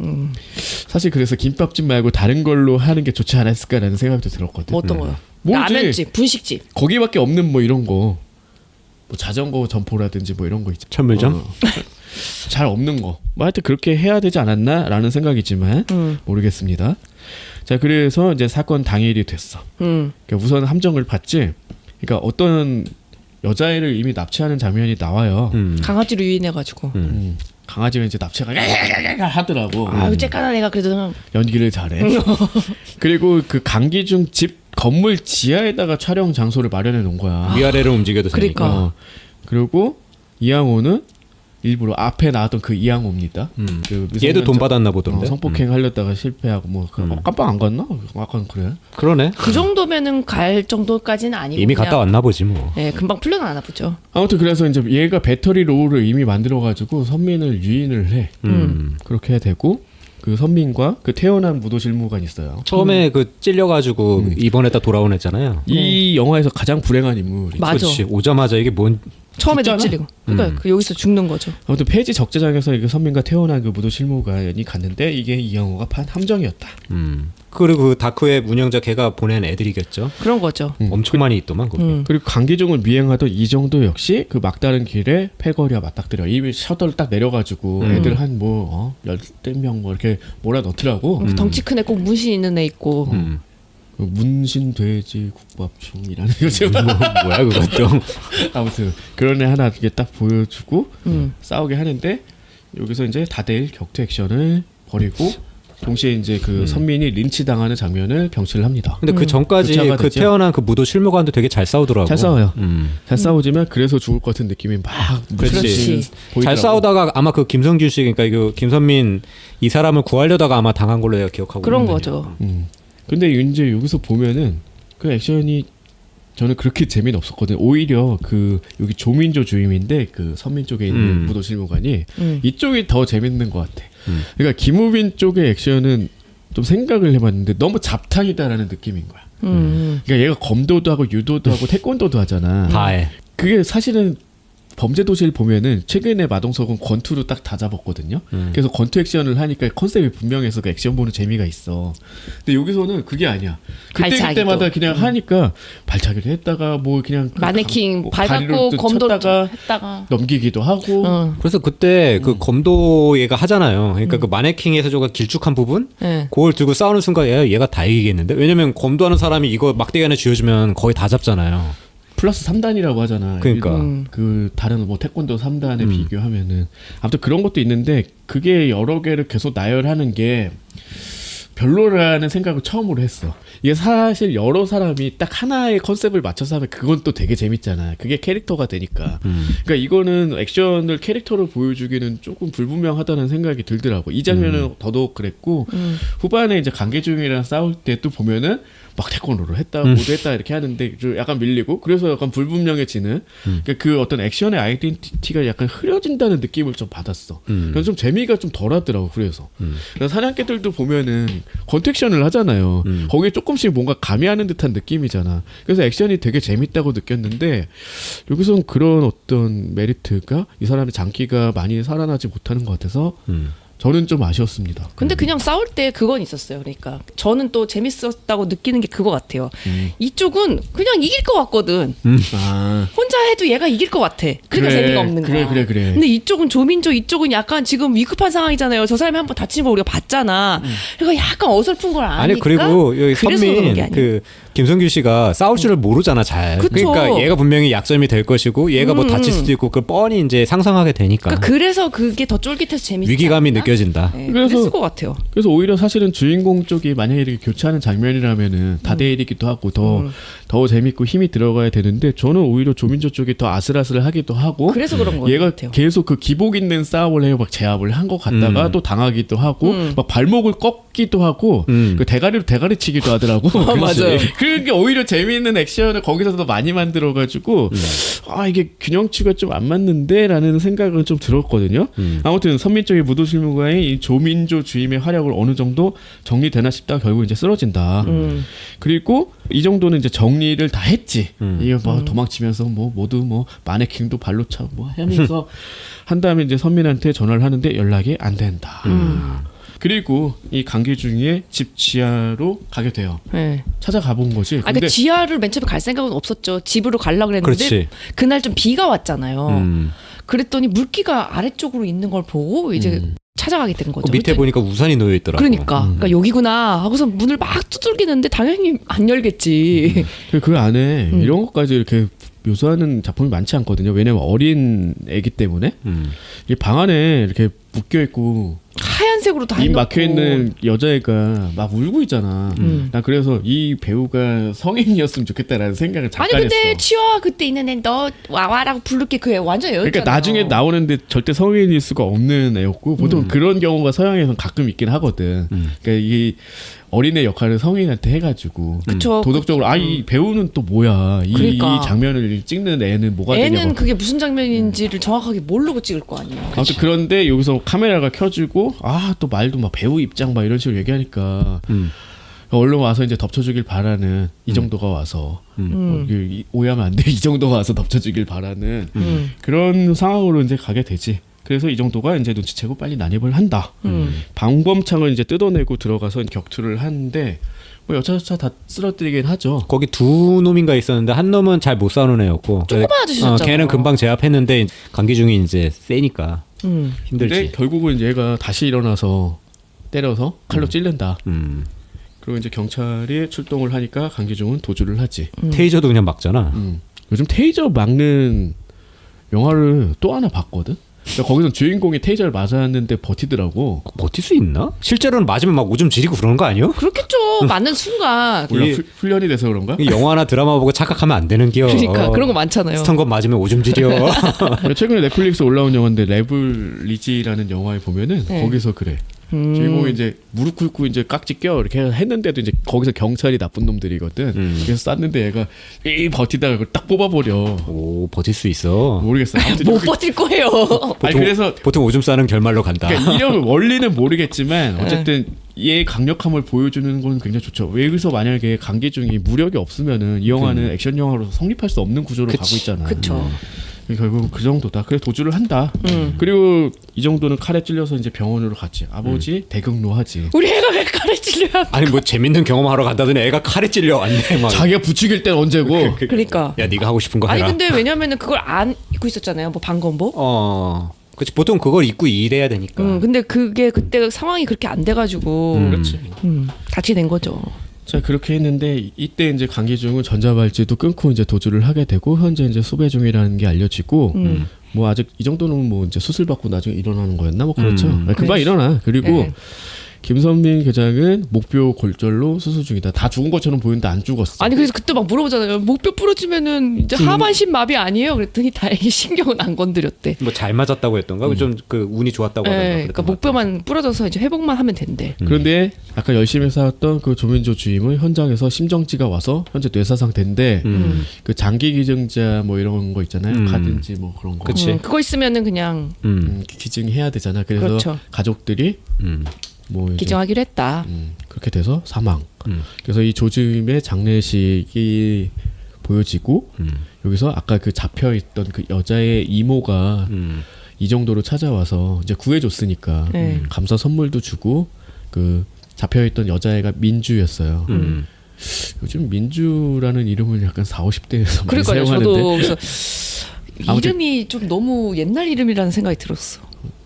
사실 그래서 김밥집 말고 다른 걸로 하는 게 좋지 않았을까라는 생각도 들었거든. 뭐 어떤 거요? 뭐지? 라면집, 분식집. 거기밖에 없는 뭐 이런 거. 뭐 자전거 점포라든지 뭐 이런 거 있죠. 천물점? 잘 없는 거. 뭐 하여튼 그렇게 해야 되지 않았나라는 생각이지만 모르겠습니다. 자, 그래서 이제 사건 당일이 됐어. 그러니까 우선 함정을 봤지. 그러니까 어떤 여자애를 이미 납치하는 장면이 나와요. 강아지로 유인해가지고. 강아지가 이제 납치가 하더라고. 아유, 째까나 애가 그래도 연기를 잘해. 그리고 그 강기중 집 건물 지하에다가 촬영 장소를 마련해 놓은 거야. 위아래로 움직여도 그러니까. 되니까. 그리고 이양호는 일부러 앞에 나왔던 그 이양호입니다. 그 얘도 돈 미성년자- 받았나 보던데. 성폭행 하려다가 실패하고 뭐 깜빡 안 갔나? 약간 그래. 그러네. 그 정도면은 갈 정도까지는 아니고 이미 그냥, 갔다 왔나 보지 뭐. 예, 금방 풀려나나 보죠. 아무튼 그래서 이제 얘가 배터리 로우를 이미 만들어가지고 선민을 유인을 해. 그렇게 되고 그 선민과 그 태어난 무도실무관 있어요. 처음에 그 찔려가지고 입원했다 돌아온 애잖아요. 이 영화에서 가장 불행한 인물이. 맞아. 그렇지. 오자마자 이게 뭔 처음에 죽잖아. 찔리고. 그러니까 그 여기서 죽는 거죠. 아무튼 폐지 적재장에서 그 선민과 태어난 그 무도실무관이 갔는데 이게 이양호가 판 함정이었다. 그리고 그 다크웹 운영자 걔가 보낸 애들이겠죠. 그런 거죠. 엄청 많이 있더만 거기. 그리고 강기중을 미행하던 이정도 역시 그 막다른 길에 패거리와 맞닥뜨려. 이 셔터를 딱 내려가지고 애들 한 뭐 열댓 명 뭐 이렇게 몰아 넣더라고. 덩치 큰 애 꼭 문신 있는 애 있고. 그 문신 돼지 국밥충이라는 거죠. 뭐야 그것도. 아무튼 그런 애 하나 이렇게 딱 보여주고 싸우게 하는데 여기서 이제 다들 격투 액션을 벌이고 동시에 이제 그 선민이 린치 당하는 장면을 병치를 합니다. 근데 그 전까지 교차가 그 되죠? 태어난 그 무도 실무관도 되게 잘 싸우더라고. 잘 싸워요. 잘 싸우지만 그래서 죽을 것 같은 느낌이 막 그렇지. 보이더라고. 잘 싸우다가 아마 그 김성준 씨 그러니까 이거 김선민 이 사람을 구하려다가 아마 당한 걸로 내가 기억하고 그런 있거든요. 거죠. 근데 이제 여기서 보면은 그 액션이 저는 그렇게 재미는 없었거든요. 오히려 그 여기 조민조 주임인데 그 선민 쪽에 있는 무도실무관이 이쪽이 더 재밌는 것 같아. 그러니까 김우빈 쪽의 액션은 좀 생각을 해봤는데 너무 잡탕이다라는 느낌인 거야. 그러니까 얘가 검도도 하고 유도도 하고 태권도도 하잖아. 다 해. 그게 사실은 범죄도시를 보면은 최근에 마동석은 권투로 딱 다 잡았거든요. 그래서 권투 액션을 하니까 컨셉이 분명해서 그 액션 보는 재미가 있어. 근데 여기서는 그게 아니야. 발차기도. 그때마다 그냥 하니까 발차기를 했다가 뭐 그냥 그 마네킹 뭐 밟았고 다리로 또 검도를 쳤다가 했다가. 넘기기도 하고. 그래서 그때 그 검도 얘가 하잖아요. 그러니까 그 마네킹에서 저거 길쭉한 부분 예. 그걸 들고 싸우는 순간 얘가 다 이기겠는데? 왜냐면 검도하는 사람이 이거 막대기 하나 쥐어주면 거의 다 잡잖아요. 플러스 3단이라고 하잖아. 그러니까. 그 다른 뭐 태권도 3단에 비교하면은 아무튼 그런 것도 있는데 그게 여러 개를 계속 나열하는 게 별로라는 생각을 처음으로 했어. 이게 사실 여러 사람이 딱 하나의 컨셉을 맞춰서 하면 그건 또 되게 재밌잖아. 그게 캐릭터가 되니까. 그러니까 이거는 액션을 캐릭터로 보여주기는 조금 불분명하다는 생각이 들더라고. 이 장면은 더더욱 그랬고 후반에 이제 강계중이랑 싸울 때 또 보면은 막 태권도를 했다, 뭐도 했다 이렇게 하는데 좀 약간 밀리고 그래서 약간 불분명해지는 그러니까 그 어떤 액션의 아이덴티티가 약간 흐려진다는 느낌을 좀 받았어. 그래서 좀 재미가 좀 덜하더라고. 그래서 사냥개들도 보면은 권투 액션을 하잖아요. 거기에 조금씩 뭔가 가미하는 듯한 느낌이잖아. 그래서 액션이 되게 재밌다고 느꼈는데 여기서는 그런 어떤 메리트가 이 사람의 장기가 많이 살아나지 못하는 것 같아서 저는 좀 아쉬웠습니다. 근데 그냥 싸울 때 그건 있었어요. 그러니까 저는 또 재밌었다고 느끼는 게 그거 같아요. 이쪽은 그냥 이길 것 같거든. 아, 혼자 해도 얘가 이길 것 같아. 그러니까 재미가 없는 거야. 그래. 근데 이쪽은 조민조 이쪽은 약간 지금 위급한 상황이잖아요. 저 사람이 한번 다치는 거 우리가 봤잖아. 그러니까 약간 어설픈 걸 아니까. 아니 그리고 여기 그래서 그런 게 선민 아니야. 그 김성규 씨가 싸울 줄을 모르잖아 잘. 그쵸. 그러니까 얘가 분명히 약점이 될 것이고 얘가 뭐 다칠 수도 있고 그걸 뻔히 이제 상상하게 되니까 그러니까 그래서 그게 더 쫄깃해서 재밌지 위기감이 않나? 느껴진다. 네, 그래서- 그랬을 것 같아요. 그래서 오히려 사실은 주인공 쪽이 만약에 이렇게 교차하는 장면이라면은 다대일이기도 하고 더 재밌고 힘이 들어가야 되는데 저는 오히려 조민조 쪽이 더 아슬아슬하기도 하고 그래서 그런 거 얘가 같아요. 계속 그 기복 있는 싸움을 해요. 막 제압을 한 것 같다가 또 당하기도 하고 막 발목을 꺾기도 하고 그 대가리로 대가리 치기도 하더라고. 맞아요. 그게 오히려 재미있는 액션을 거기서도 많이 만들어가지고 아 이게 균형치가 좀 안 맞는데라는 생각은 좀 들었거든요. 아무튼 선민 쪽의 무도실무가의 이 조민조 주임의 활약을 어느 정도 정리되나 싶다 결국 이제 쓰러진다. 그리고 이 정도는 이제 정리를 다 했지. 이게 뭐 도망치면서 뭐 모두 뭐 마네킹도 발로 차고 뭐 하면서 한 다음에 이제 선민한테 전화를 하는데 연락이 안 된다. 그리고 이 강기중의 집 지하로 가게 돼요. 네. 찾아가 본 거지. 아, 그 지하를 맨 처음에 갈 생각은 없었죠. 집으로 가려고 그랬는데 그렇지. 그날 좀 비가 왔잖아요. 그랬더니 물기가 아래쪽으로 있는 걸 보고 이제 찾아가게 된 거죠. 그 밑에 보니까 우산이 놓여 있더라고. 그러니까 여기구나 하고서 문을 막 두들기는데 당연히 안 열겠지. 그 안에 이런 것까지 이렇게 묘사하는 작품이 많지 않거든요. 왜냐면 어린 애기 때문에 이 방 안에 이렇게 묶여 있고 하얀색으로 다 입 해놓고. 막혀 있는 여자애가 막 울고 있잖아. 나 그래서 이 배우가 성인이었으면 좋겠다라는 생각을 잠깐 아니 근데 했어. 치와 그때 있는 애 너 와와라고 부를게 그 애 완전 애였잖아. 그러니까 나중에 나오는데 절대 성인일 수가 없는 애였고 보통 그런 경우가 서양에서는 가끔 있긴 하거든. 그러니까 이 어린애 역할을 성인한테 해가지고 그쵸. 도덕적으로 아 이 배우는 또 뭐야 그러니까. 이 장면을 찍는 애는 뭐가 애는 되냐고. 그게 무슨 장면인지를 정확하게 모르고 찍을 거 아니에요. 아무튼 그런데 여기서 카메라가 켜지고 아 또 말도 막 배우 입장 막 이런 식으로 얘기하니까 얼른 와서 이제 덮쳐주길 바라는 이 정도가 와서 오해하면 안 돼. 이 정도가 와서 덮쳐주길 바라는 그런 상황으로 이제 가게 되지. 그래서 이 정도가 이제 눈치채고 빨리 난입을 한다. 방범창을 이제 뜯어내고 들어가서 격투를 하는데 뭐 여차저차 다 쓰러뜨리긴 하죠. 거기 두 놈인가 있었는데 한 놈은 잘 못 싸우는 애였고 조그만 아저씨였잖아. 걔는 금방 제압했는데 강기중이 이제 세니까 근데 힘들지. 결국은 이제 얘가 다시 일어나서 때려서 칼로 찔른다. 그리고 이제 경찰이 출동을 하니까 강기중은 도주를 하지. 테이저도 그냥 막잖아. 요즘 테이저 막는 영화를 또 하나 봤거든. 그러니까 거기서 주인공이 테이저를 맞았는데 버티더라고. 버틸 수 있나? 실제로는 맞으면 막 오줌 지리고 그러는 거 아니요? 그렇겠죠. 맞는 순간. 몰라, 이- 훈련이 돼서 그런가? 이 영화나 드라마 보고 착각하면 안 되는 기요. 그러니까 그런 거 많잖아요. 스턴건 맞으면 오줌 지려. 그러니까 최근에 넷플릭스 올라온 영화인데 레블리지라는 영화에 보면은 네. 거기서 그래. 주인공이 이제 무릎 꿇고 이제 깍지 껴 이렇게 했는데도 이제 거기서 경찰이 나쁜 놈들이거든. 그래서 쐈는데 얘가 이 버티다가 그걸 딱 뽑아버려. 오 버틸 수 있어. 모르겠어. 아무튼 못 버틸 거예요. 아니 그래서 보통 오줌 싸는 결말로 간다. 그러니까 이런 원리는 모르겠지만 어쨌든 얘의 강력함을 보여주는 건 굉장히 좋죠. 여기서 만약에 강기중이 무력이 없으면은 이 영화는 액션 영화로 성립할 수 없는 구조로 가고 있잖아. 그쵸. 결국 그 정도다. 그래서 도주를 한다. 그리고 이 정도는 칼에 찔려서 이제 병원으로 갔지. 아버지 대극노하지. 우리 애가 왜 칼에 찔려야? 아니 뭐 재밌는 경험하러 간다더니 애가 칼에 찔려 왔네 막. 자기가 부추길 땐 언제고. 그러니까. 야 네가 하고 싶은 거 아니 해라. 근데 왜냐면은 그걸 안 입고 있었잖아요. 뭐 방검복. 그렇지 보통 그걸 입고 일해야 되니까. 근데 그게 그때 상황이 그렇게 안 돼가지고 그렇지. 다치게 된 거죠. 자 그렇게 했는데 이때 이제 강기중은 전자발찌도 끊고 이제 도주를 하게 되고 현재 이제 수배 중이라는 게 알려지고 뭐 아직 이 정도는 뭐 이제 수술 받고 나중에 일어나는 거였나 뭐 그렇죠. 금방 그렇지. 일어나. 그리고 네. 김선민 계장은 목뼈 골절로 수술 중이다. 다 죽은 것처럼 보이는데 안 죽었어. 아니 그래서 그때 막 물어보잖아요. 목뼈 부러지면은 이제 하반신 마비 아니에요? 그랬더니 다행히 신경은 안 건드렸대. 뭐 잘 맞았다고 했던가? 좀 그 운이 좋았다고 하던가. 네, 그랬던 그러니까 것 같아. 목뼈만 부러져서 이제 회복만 하면 된대. 그런데 아까 열심히 싸웠던 그 조민조 주임은 현장에서 심정지가 와서 현재 뇌사상된데 그 장기 기증자 뭐 이런 거 있잖아요. 카든지 뭐 그런 거. 그치. 그거 있으면은 그냥 기증해야 되잖아. 그래서 그렇죠. 가족들이 뭐 이제 기증하기로 했다. 그렇게 돼서 사망. 그래서 이 조짐의 장례식이 보여지고 여기서 아까 그 잡혀 있던 그 여자의 이모가 이정도로 찾아와서 이제 구해줬으니까 네. 감사 선물도 주고 그 잡혀있던 여자애가 민주였어요. 요즘 민주라는 이름을 약간 40, 50대에서 많이 그러니까요. 사용하는데 저도 그래서 아무튼- 이름이 좀 너무 옛날 이름이라는 생각이 들었어.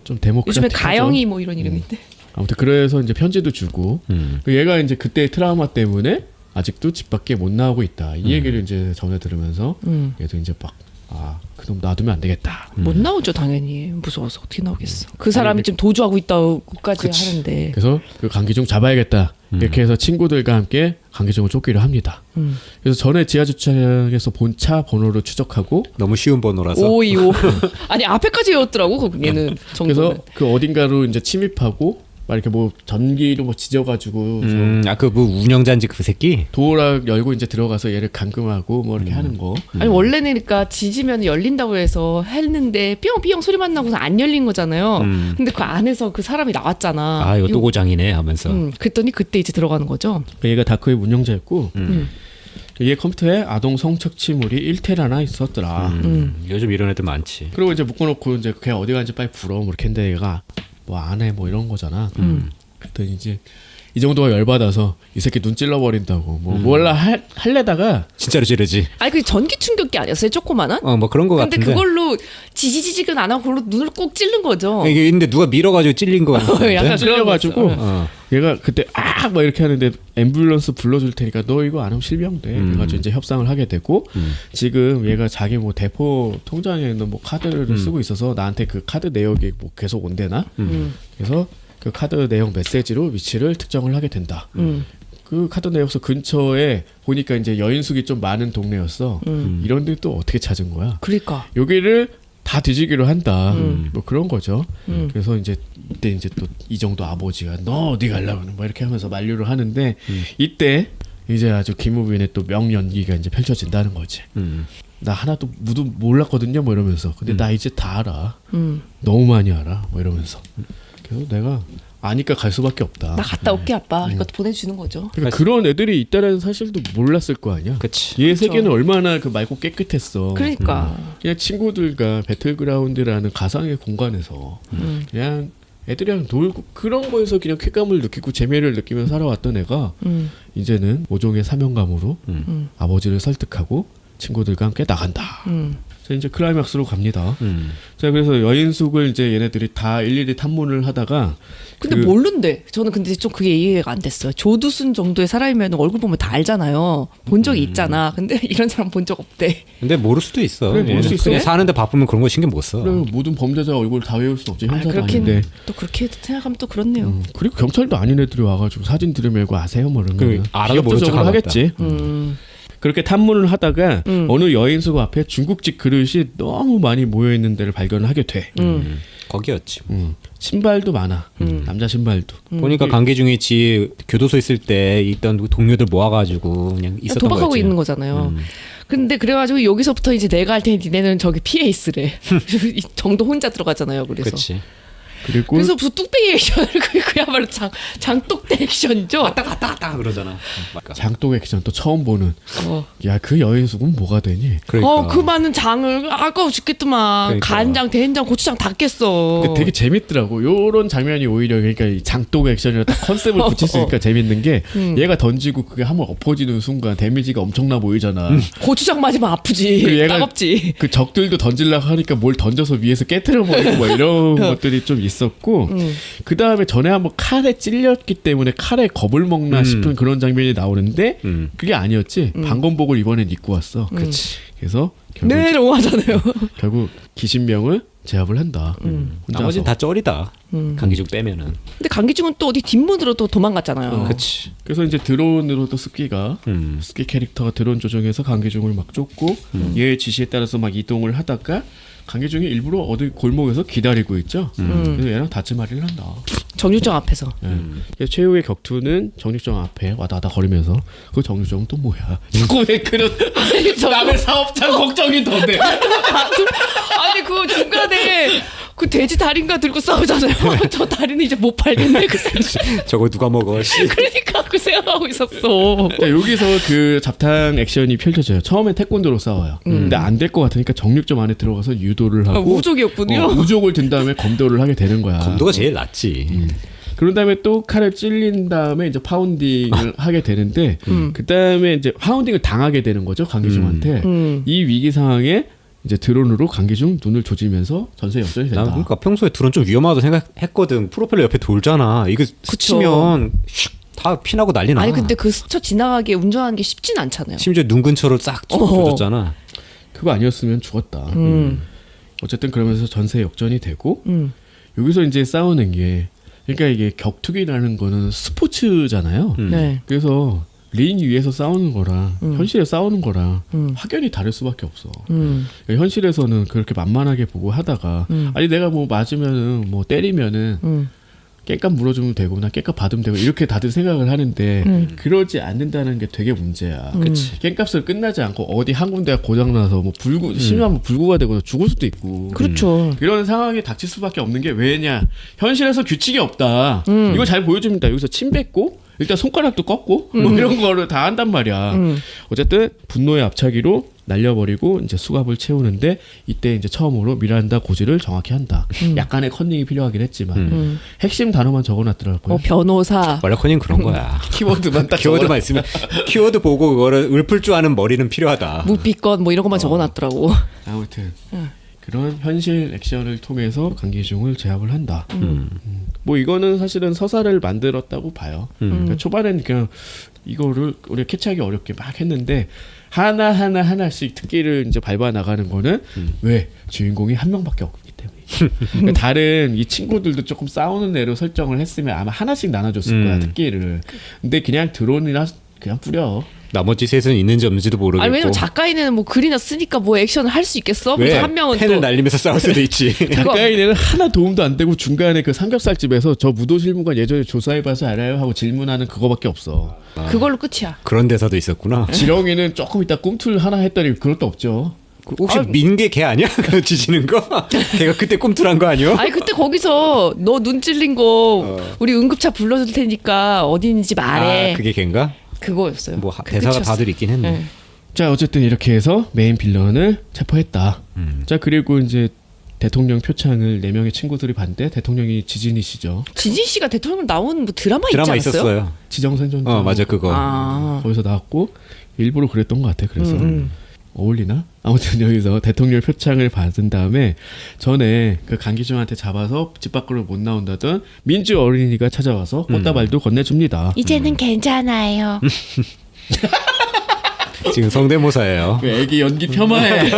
좀 데모크라틱하죠. 요즘에 가영이 뭐 이런 이름인데. 아무튼 그래서 이제 편지도 주고 얘가 이제 그때의 트라우마 때문에 아직도 집 밖에 못 나오고 있다. 이 얘기를 이제 전해 들으면서 얘도 이제 막 그놈 놔두면 안 되겠다. 못 나오죠 당연히. 무서워서 어떻게 나오겠어. 그 사람이 지금 도주하고 있다고까지 하는데. 그래서 그 강기중 잡아야겠다. 이렇게 해서 친구들과 함께 강기중을 쫓기로 합니다. 그래서 전에 지하 주차장에서 본 차 번호를 추적하고 너무 쉬운 번호라서. 525. 아니 앞에까지 외웠더라고 거기는 정도는. 그래서 그 어딘가로 이제 침입하고 막 이렇게 뭐 전기로 뭐 지져가지고 그 뭐 운영자인지 그 새끼. 도어락 열고 이제 들어가서 얘를 감금하고 뭐 이렇게 하는 거. 아니 원래는 그러니까 지지면 열린다고 해서 했는데 삐용삐용 소리만 나고서 안 열린 거잖아요. 근데 그 안에서 그 사람이 나왔잖아. 이거 또 고장이네 하면서. 그랬더니 그때 이제 들어가는 거죠. 얘가 다크웹 운영자였고 얘 컴퓨터에 아동 성착취물이 1테라나 있었더라. 요즘 이런 애들 많지. 그리고 이제 묶어놓고 이제 걔 어디 간지 빨리 불어 뭐 이렇게 했는데 얘가 뭐 안 해 뭐 이런 거잖아. 그랬더니 이제 이 정도가 열받아서 이 새끼 눈 찔러버린다고 뭐 몰라 할래다가 진짜로 지르지. 아니 그 전기 충격기 아니었어요? 조그만한? 뭐 그런 거 근데 같은데. 그걸로 지지지직은 안 하고 그걸로 눈을 꼭 찌른 거죠. 이게 근데 누가 밀어가지고 찔린 거 같은데. 약간 찔려가지고 그런 거 얘가 그때 막 이렇게 하는데 앰뷸런스 불러줄 테니까 너 이거 안 하면 실명돼. 그래가지고 이제 협상을 하게 되고 지금 얘가 자기 뭐 대포 통장에 있는 뭐 카드를 쓰고 있어서 나한테 그 카드 내역이 뭐 계속 온대나. 그래서 그 카드 내용 메시지로 위치를 특정을 하게 된다. 그 카드 내역서 근처에 보니까 이제 여인숙이 좀 많은 동네였어. 이런 데 또 어떻게 찾은 거야? 그러니까. 여기를 다 뒤지기로 한다. 뭐 그런 거죠. 그래서 이제 이때 이제 또 이정도 아버지가 너 어디 가려고 뭐 이렇게 하면서 만류를 하는데 이때 이제 아주 김우빈의 또 명연기가 이제 펼쳐진다는 거지. 나 하나도 몰랐거든요. 뭐 이러면서. 근데 나 이제 다 알아. 너무 많이 알아. 뭐 이러면서. 그래서 내가 아니까 갈 수밖에 없다. 나 갔다 올게 아빠. 이것도 보내주는 거죠. 그러니까 그런 애들이 있다는 사실도 몰랐을 거 아니야. 그치. 얘 세계는 얼마나 그 맑고 깨끗했어. 그러니까. 그냥 친구들과 배틀그라운드라는 가상의 공간에서 그냥 애들이랑 놀고 그런 거에서 그냥 쾌감을 느끼고 재미를 느끼면서 살아왔던 애가 이제는 모종의 사명감으로 아버지를 설득하고 친구들과 함께 나간다. 자, 이제 클라이막스로 갑니다. 자, 그래서 여인숙을 이제 얘네들이 다 일일이 탐문을 하다가 근데 모른대. 저는 근데 좀 그게 이해가 안 됐어요. 조두순 정도의 사람이면 얼굴 보면 다 알잖아요. 본 적이 있잖아. 근데 이런 사람 본 적 없대. 근데 모를 수도 있어. 그래, 모를 수 있어. 그냥 사는데 바쁘면 그런 거 신경 못 써. 그래, 모든 범죄자 얼굴 다 외울 수 없지. 형사도 아닌데. 또 그렇게 생각하면 또 그렇네요. 그리고 경찰도 아닌 애들이 와가지고 사진 들으면고 아세요 뭐 이런 그 거 알아도 모른 척 하겠지. 그렇게 탐문을 하다가 어느 여인숙 앞에 중국집 그릇이 너무 많이 모여 있는 데를 발견을 하게 돼. 거기였지. 신발도 많아. 남자 신발도. 보니까 강기중이 지 교도소 있을 때 있던 동료들 모아가지고 그냥 있었던 도박하고 거였지. 있는 거잖아요. 근데 그래가지고 여기서부터 이제 내가 할 테니 니네는 저기 피해 있으래. 이 정도 혼자 들어가잖아요. 그래서. 그렇지. 그리고 그래서 무슨 뚝배기 액션을 그야말로 장독대 액션이죠. 왔다 그러잖아. 장독 액션 또 처음 보는. 어. 야, 그 여인숙은 뭐가 되니? 그러니까. 그 많은 장을 아까워 죽겠더만. 그러니까. 간장, 된장, 고추장 다 깼어. 그러니까 되게 재밌더라고. 요런 장면이 오히려 그러니까 이 장독 액션이라 딱 컨셉을 붙일 수 있으니까 재밌는 게 얘가 던지고 그게 한번 엎어지는 순간 데미지가 엄청나 보이잖아. 고추장 맞으면 아프지. 그리고 얘가 따갑지. 그 적들도 던지려고 하니까 뭘 던져서 위에서 깨트려 버리고 뭐 이런 것들이 좀 있었고 그 다음에 전에 한번 칼에 찔렸기 때문에 칼에 겁을 먹나 싶은 그런 장면이 나오는데 그게 아니었지. 방검복을 이번엔 입고 왔어. 그래서 결국, 네, 너무 하잖아요. 결국 기신명을 제압을 한다. 혼자서. 나머지는 다 쩔이다. 강기중 빼면은. 근데 강기중은 또 어디 뒷문으로 또 도망갔잖아요. 그치. 그래서 이제 드론으로 또 습기가 습기 캐릭터가 드론 조종해서 강기중을 막 쫓고 얘의 지시에 따라서 막 이동을 하다가 강기중이 일부러 어디 골목에서 기다리고 있죠. 그래서 얘랑 다치마리를 한다. 정육점 앞에서. 예. 최후의 격투는 정육점 앞에 와다다 거리면서 그 정육점은 또 뭐야? 자꾸 왜 그런 남의 사업장 걱정이 더 돼? 아니 그 중간에 그 돼지 다리인가 들고 싸우잖아요. 저 다리는 이제 못 팔겠네. 그 저거 누가 먹어? 그러니까 그 생각하고 있었어. 자, 여기서 그 잡탕 액션이 펼쳐져요. 처음에 태권도로 싸워요. 근데 안 될 것 같으니까 정육점 안에 들어가서 유도를 하고 우족이었군요. 우족을 든 다음에 검도를 하게 되는 거야. 검도가 제일 낫지. 그런 다음에 또 칼을 찔린 다음에 이제 파운딩을 하게 되는데 그 다음에 이제 파운딩을 당하게 되는 거죠 강기중한테. 이 위기 상황에 이제 드론으로 강기중 눈을 조지면서 전세 역전이 된다. 난 그러니까 평소에 드론 좀 위험하다고 생각했거든. 프로펠러 옆에 돌잖아. 이거 스치면 다 피나고 난리 나. 아니 근데 그 스쳐 지나가게 운전하는 게 쉽진 않잖아요. 심지어 눈 근처로 싹 조졌잖아. 그거 아니었으면 죽었다. 어쨌든 그러면서 전세 역전이 되고 여기서 이제 싸우는 게 그러니까 이게 격투기라는 거는 스포츠잖아요. 네. 그래서 링 위에서 싸우는 거랑 현실에 싸우는 거랑 확연히 다를 수밖에 없어. 현실에서는 그렇게 만만하게 보고 하다가 아니 내가 뭐 맞으면은 뭐 때리면은 깽값 물어주면 되고 나 깽값 받으면 되고 이렇게 다들 생각을 하는데 그러지 않는다는 게 되게 문제야. 그치. 깽값을 끝나지 않고 어디 한 군데가 고장나서 뭐 심하면 불구가 되고 죽을 수도 있고 그렇죠. 이런 상황이 닥칠 수밖에 없는 게 왜냐 현실에서 규칙이 없다. 이거 잘 보여줍니다. 여기서 침 뱉고 일단 손가락도 꺾고 뭐 이런 거를 다 한단 말이야. 어쨌든 분노의 앞차기로 날려버리고 이제 수갑을 채우는데 이때 이제 처음으로 미란다 고지를 정확히 한다. 약간의 컨닝이 필요하긴 했지만 핵심 단어만 적어놨더라고요. 변호사. 원래 커닝 그런 거야. 키워드만 딱 키워드만 있으면 키워드 보고 그거를 읊을 줄 아는 머리는 필요하다. 무비건 뭐 이런 것만 적어놨더라고. 아무튼 그런 현실 액션을 통해서 강기중을 제압을 한다. 뭐 이거는 사실은 서사를 만들었다고 봐요. 그러니까 초반에는 그냥 이거를 우리가 캐치하기 어렵게 막 했는데 하나씩 특기를 이제 밟아 나가는 거는 왜 주인공이 한 명밖에 없기 때문에. 그러니까 다른 이 친구들도 조금 싸우는 애로 설정을 했으면 아마 하나씩 나눠줬을 거야 특기를. 근데 그냥 드론이나 그냥 뿌려. 나머지 셋은 있는지 없는지도 모르겠고. 아니 왜냐면 작가인은 뭐 글이나 쓰니까 뭐 액션을 할 수 있겠어? 왜? 그래서 한 명은 펜을 또 날리면서 싸울 수도 있지. 작가인에는 하나 도움도 안 되고 중간에 그 삼겹살집에서 저 무도실무관 예전에 조사해봐서 알아요 하고 질문하는 그거밖에 없어. 그걸로 끝이야. 그런 대사도 있었구나. 지렁이는 조금 이따 꿈틀 하나 했더니 그것도 없죠. 혹시 민게 걔 아니야? 그 지지는 거? 걔가 그때 꿈틀한 거 아니야? 아니 그때 거기서 너 눈 찔린 거 우리 응급차 불러줄 테니까 어디인지 말해. 아, 그게 걔인가? 그거였어요. 뭐 그 대사가 끝이었어. 다들 있긴 했네. 네. 자 어쨌든 이렇게 해서 메인 빌런을 체포했다. 자 그리고 이제 대통령 표창을 4명의 친구들이 봤는데 대통령이 지진이시죠. 지진 씨가 대통령 나온 뭐 드라마 있지 드라마 않았어요? 있었어요. 지정생존자. 맞아 그거. 아. 거기서 나왔고 일부러 그랬던 것 같아. 그래서 어울리나? 아무튼 여기서 대통령 표창을 받은 다음에 전에 그 강기중한테 잡아서 집 밖으로 못 나온다던 민주 어린이가 찾아와서 꽃다발도 건네줍니다. 이제는 괜찮아요. 지금 성대모사예요. 그 애기 연기 폄하해.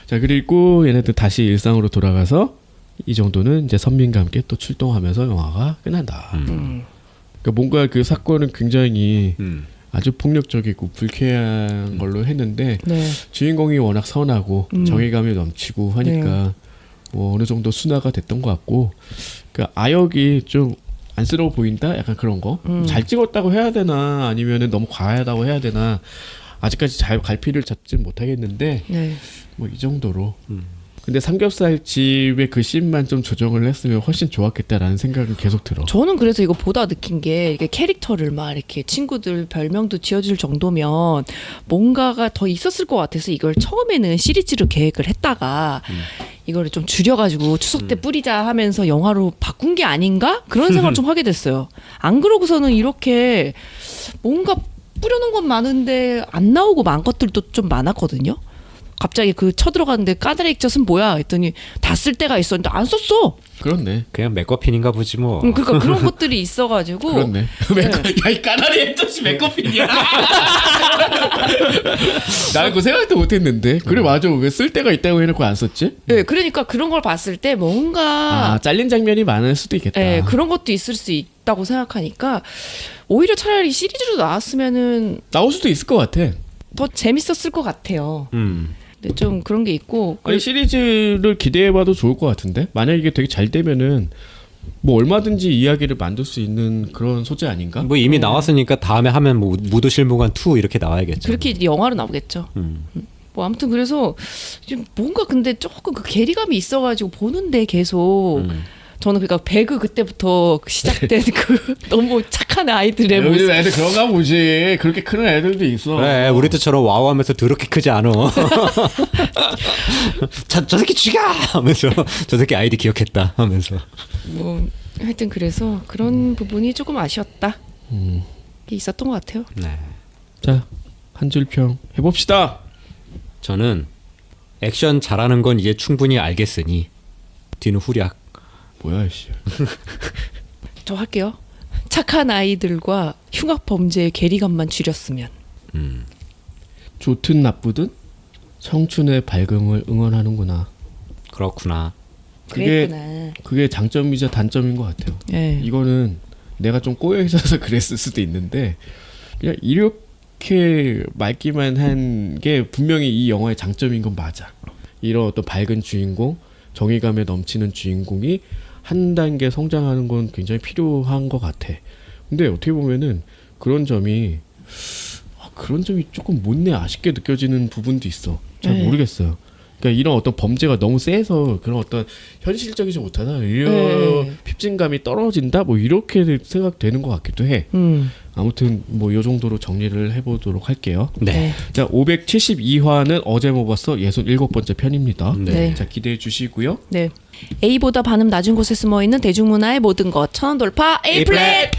자 그리고 얘네들 다시 일상으로 돌아가서 이 정도는 이제 선민과 함께 또 출동하면서 영화가 끝난다. 그러니까 뭔가 그 사건은 굉장히 아주 폭력적이고 불쾌한 걸로 했는데 네. 주인공이 워낙 선하고 정의감이 넘치고 하니까 뭐 어느 정도 순화가 됐던 것 같고 그 아역이 좀 안쓰러워 보인다 약간 그런 거 잘 찍었다고 해야 되나 아니면은 너무 과하다고 해야 되나 아직까지 잘 갈피를 잡지 못하겠는데 네. 뭐 이 정도로 근데 삼겹살집의 그 씬만 좀 조정을 했으면 훨씬 좋았겠다라는 생각은 계속 들어. 저는 그래서 이거 보다 느낀 게 이게 캐릭터를 막 이렇게 친구들 별명도 지어줄 정도면 뭔가가 더 있었을 것 같아서 이걸 처음에는 시리즈로 계획을 했다가 이거를 좀 줄여가지고 추석 때 뿌리자 하면서 영화로 바꾼 게 아닌가? 그런 생각을 좀 하게 됐어요. 안 그러고서는 이렇게 뭔가 뿌려놓은 건 많은데 안 나오고 만 것들도 좀 많았거든요. 갑자기 그 쳐들어갔는데 까다리 액젓은 뭐야 했더니 다 쓸 때가 있었는데 안 썼어. 그렇네. 그냥 맥거핀인가 보지 뭐. 그러니까 그런 것들이 있어가지고 그렇네. 야이 까나리 액젓이 맥커핀이야. 나는 그거 생각도 못했는데. 그래 맞아. 왜 쓸 때가 있다고 해놓고 안 썼지? 네, 그러니까 그런 걸 봤을 때 뭔가 아 잘린 장면이 많을 수도 있겠다. 네, 그런 것도 있을 수 있다고 생각하니까 오히려 차라리 시리즈로 나왔으면은 나올 수도 있을 것 같아. 더 재밌었을 것 같아요. 근데 좀 그런 게 있고 아니 시리즈를 기대해봐도 좋을 것 같은데 만약 이게 되게 잘 되면은 뭐 얼마든지 이야기를 만들 수 있는 그런 소재 아닌가? 뭐 이미 나왔으니까 다음에 하면 뭐 무도실무관 2 이렇게 나와야겠죠. 그렇게 이제 영화로 나오겠죠. 뭐 아무튼 그래서 좀 뭔가 근데 조금 그 괴리감이 있어가지고 보는데 계속 저는 그러니까 배그 그때부터 시작된 그 너무 착한 아이들의 요즘 모습. 애들 그런가 보지. 그렇게 크는 애들도 있어. 그래 우리 때처럼 와우 하면서 더럽게 크지 않아. 저 새끼 죽여 하면서 저 새끼 아이디 기억했다 하면서. 뭐 하여튼 그래서 그런 부분이 조금 아쉬웠다. 게 있었던 것 같아요. 네. 자, 한 줄 평 해봅시다. 저는 액션 잘하는 건 이제 충분히 알겠으니 뒤는 후략. 뭐야 씨. 저 할게요. 착한 아이들과 흉악 범죄의 괴리감만 줄였으면. 좋든 나쁘든 청춘의 발금을 응원하는구나. 그렇구나. 그게 장점이자 단점인 것 같아요. 네. 이거는 내가 좀 꼬여 있어서 그랬을 수도 있는데 그냥 이렇게 말기만 한 게 분명히 이 영화의 장점인 건 맞아. 이런 어떤 밝은 주인공, 정의감에 넘치는 주인공이 한 단계 성장하는 건 굉장히 필요한 것 같아. 근데 어떻게 보면은 그런 점이 조금 못내 아쉽게 느껴지는 부분도 있어. 잘 네. 모르겠어요. 그러니까 이런 어떤 범죄가 너무 세서 그런 어떤 현실적이지 못하다, 이런 핍진감이 떨어진다, 뭐 이렇게 생각되는 것 같기도 해. 아무튼 뭐 이 정도로 정리를 해보도록 할게요. 네. 자, 572화는 어제 먹었어 67번째 편입니다. 네. 자, 기대해 주시고요. 네. A보다 반음 낮은 곳에 숨어 있는 대중문화의 모든 것. 천원 돌파 A 플랫.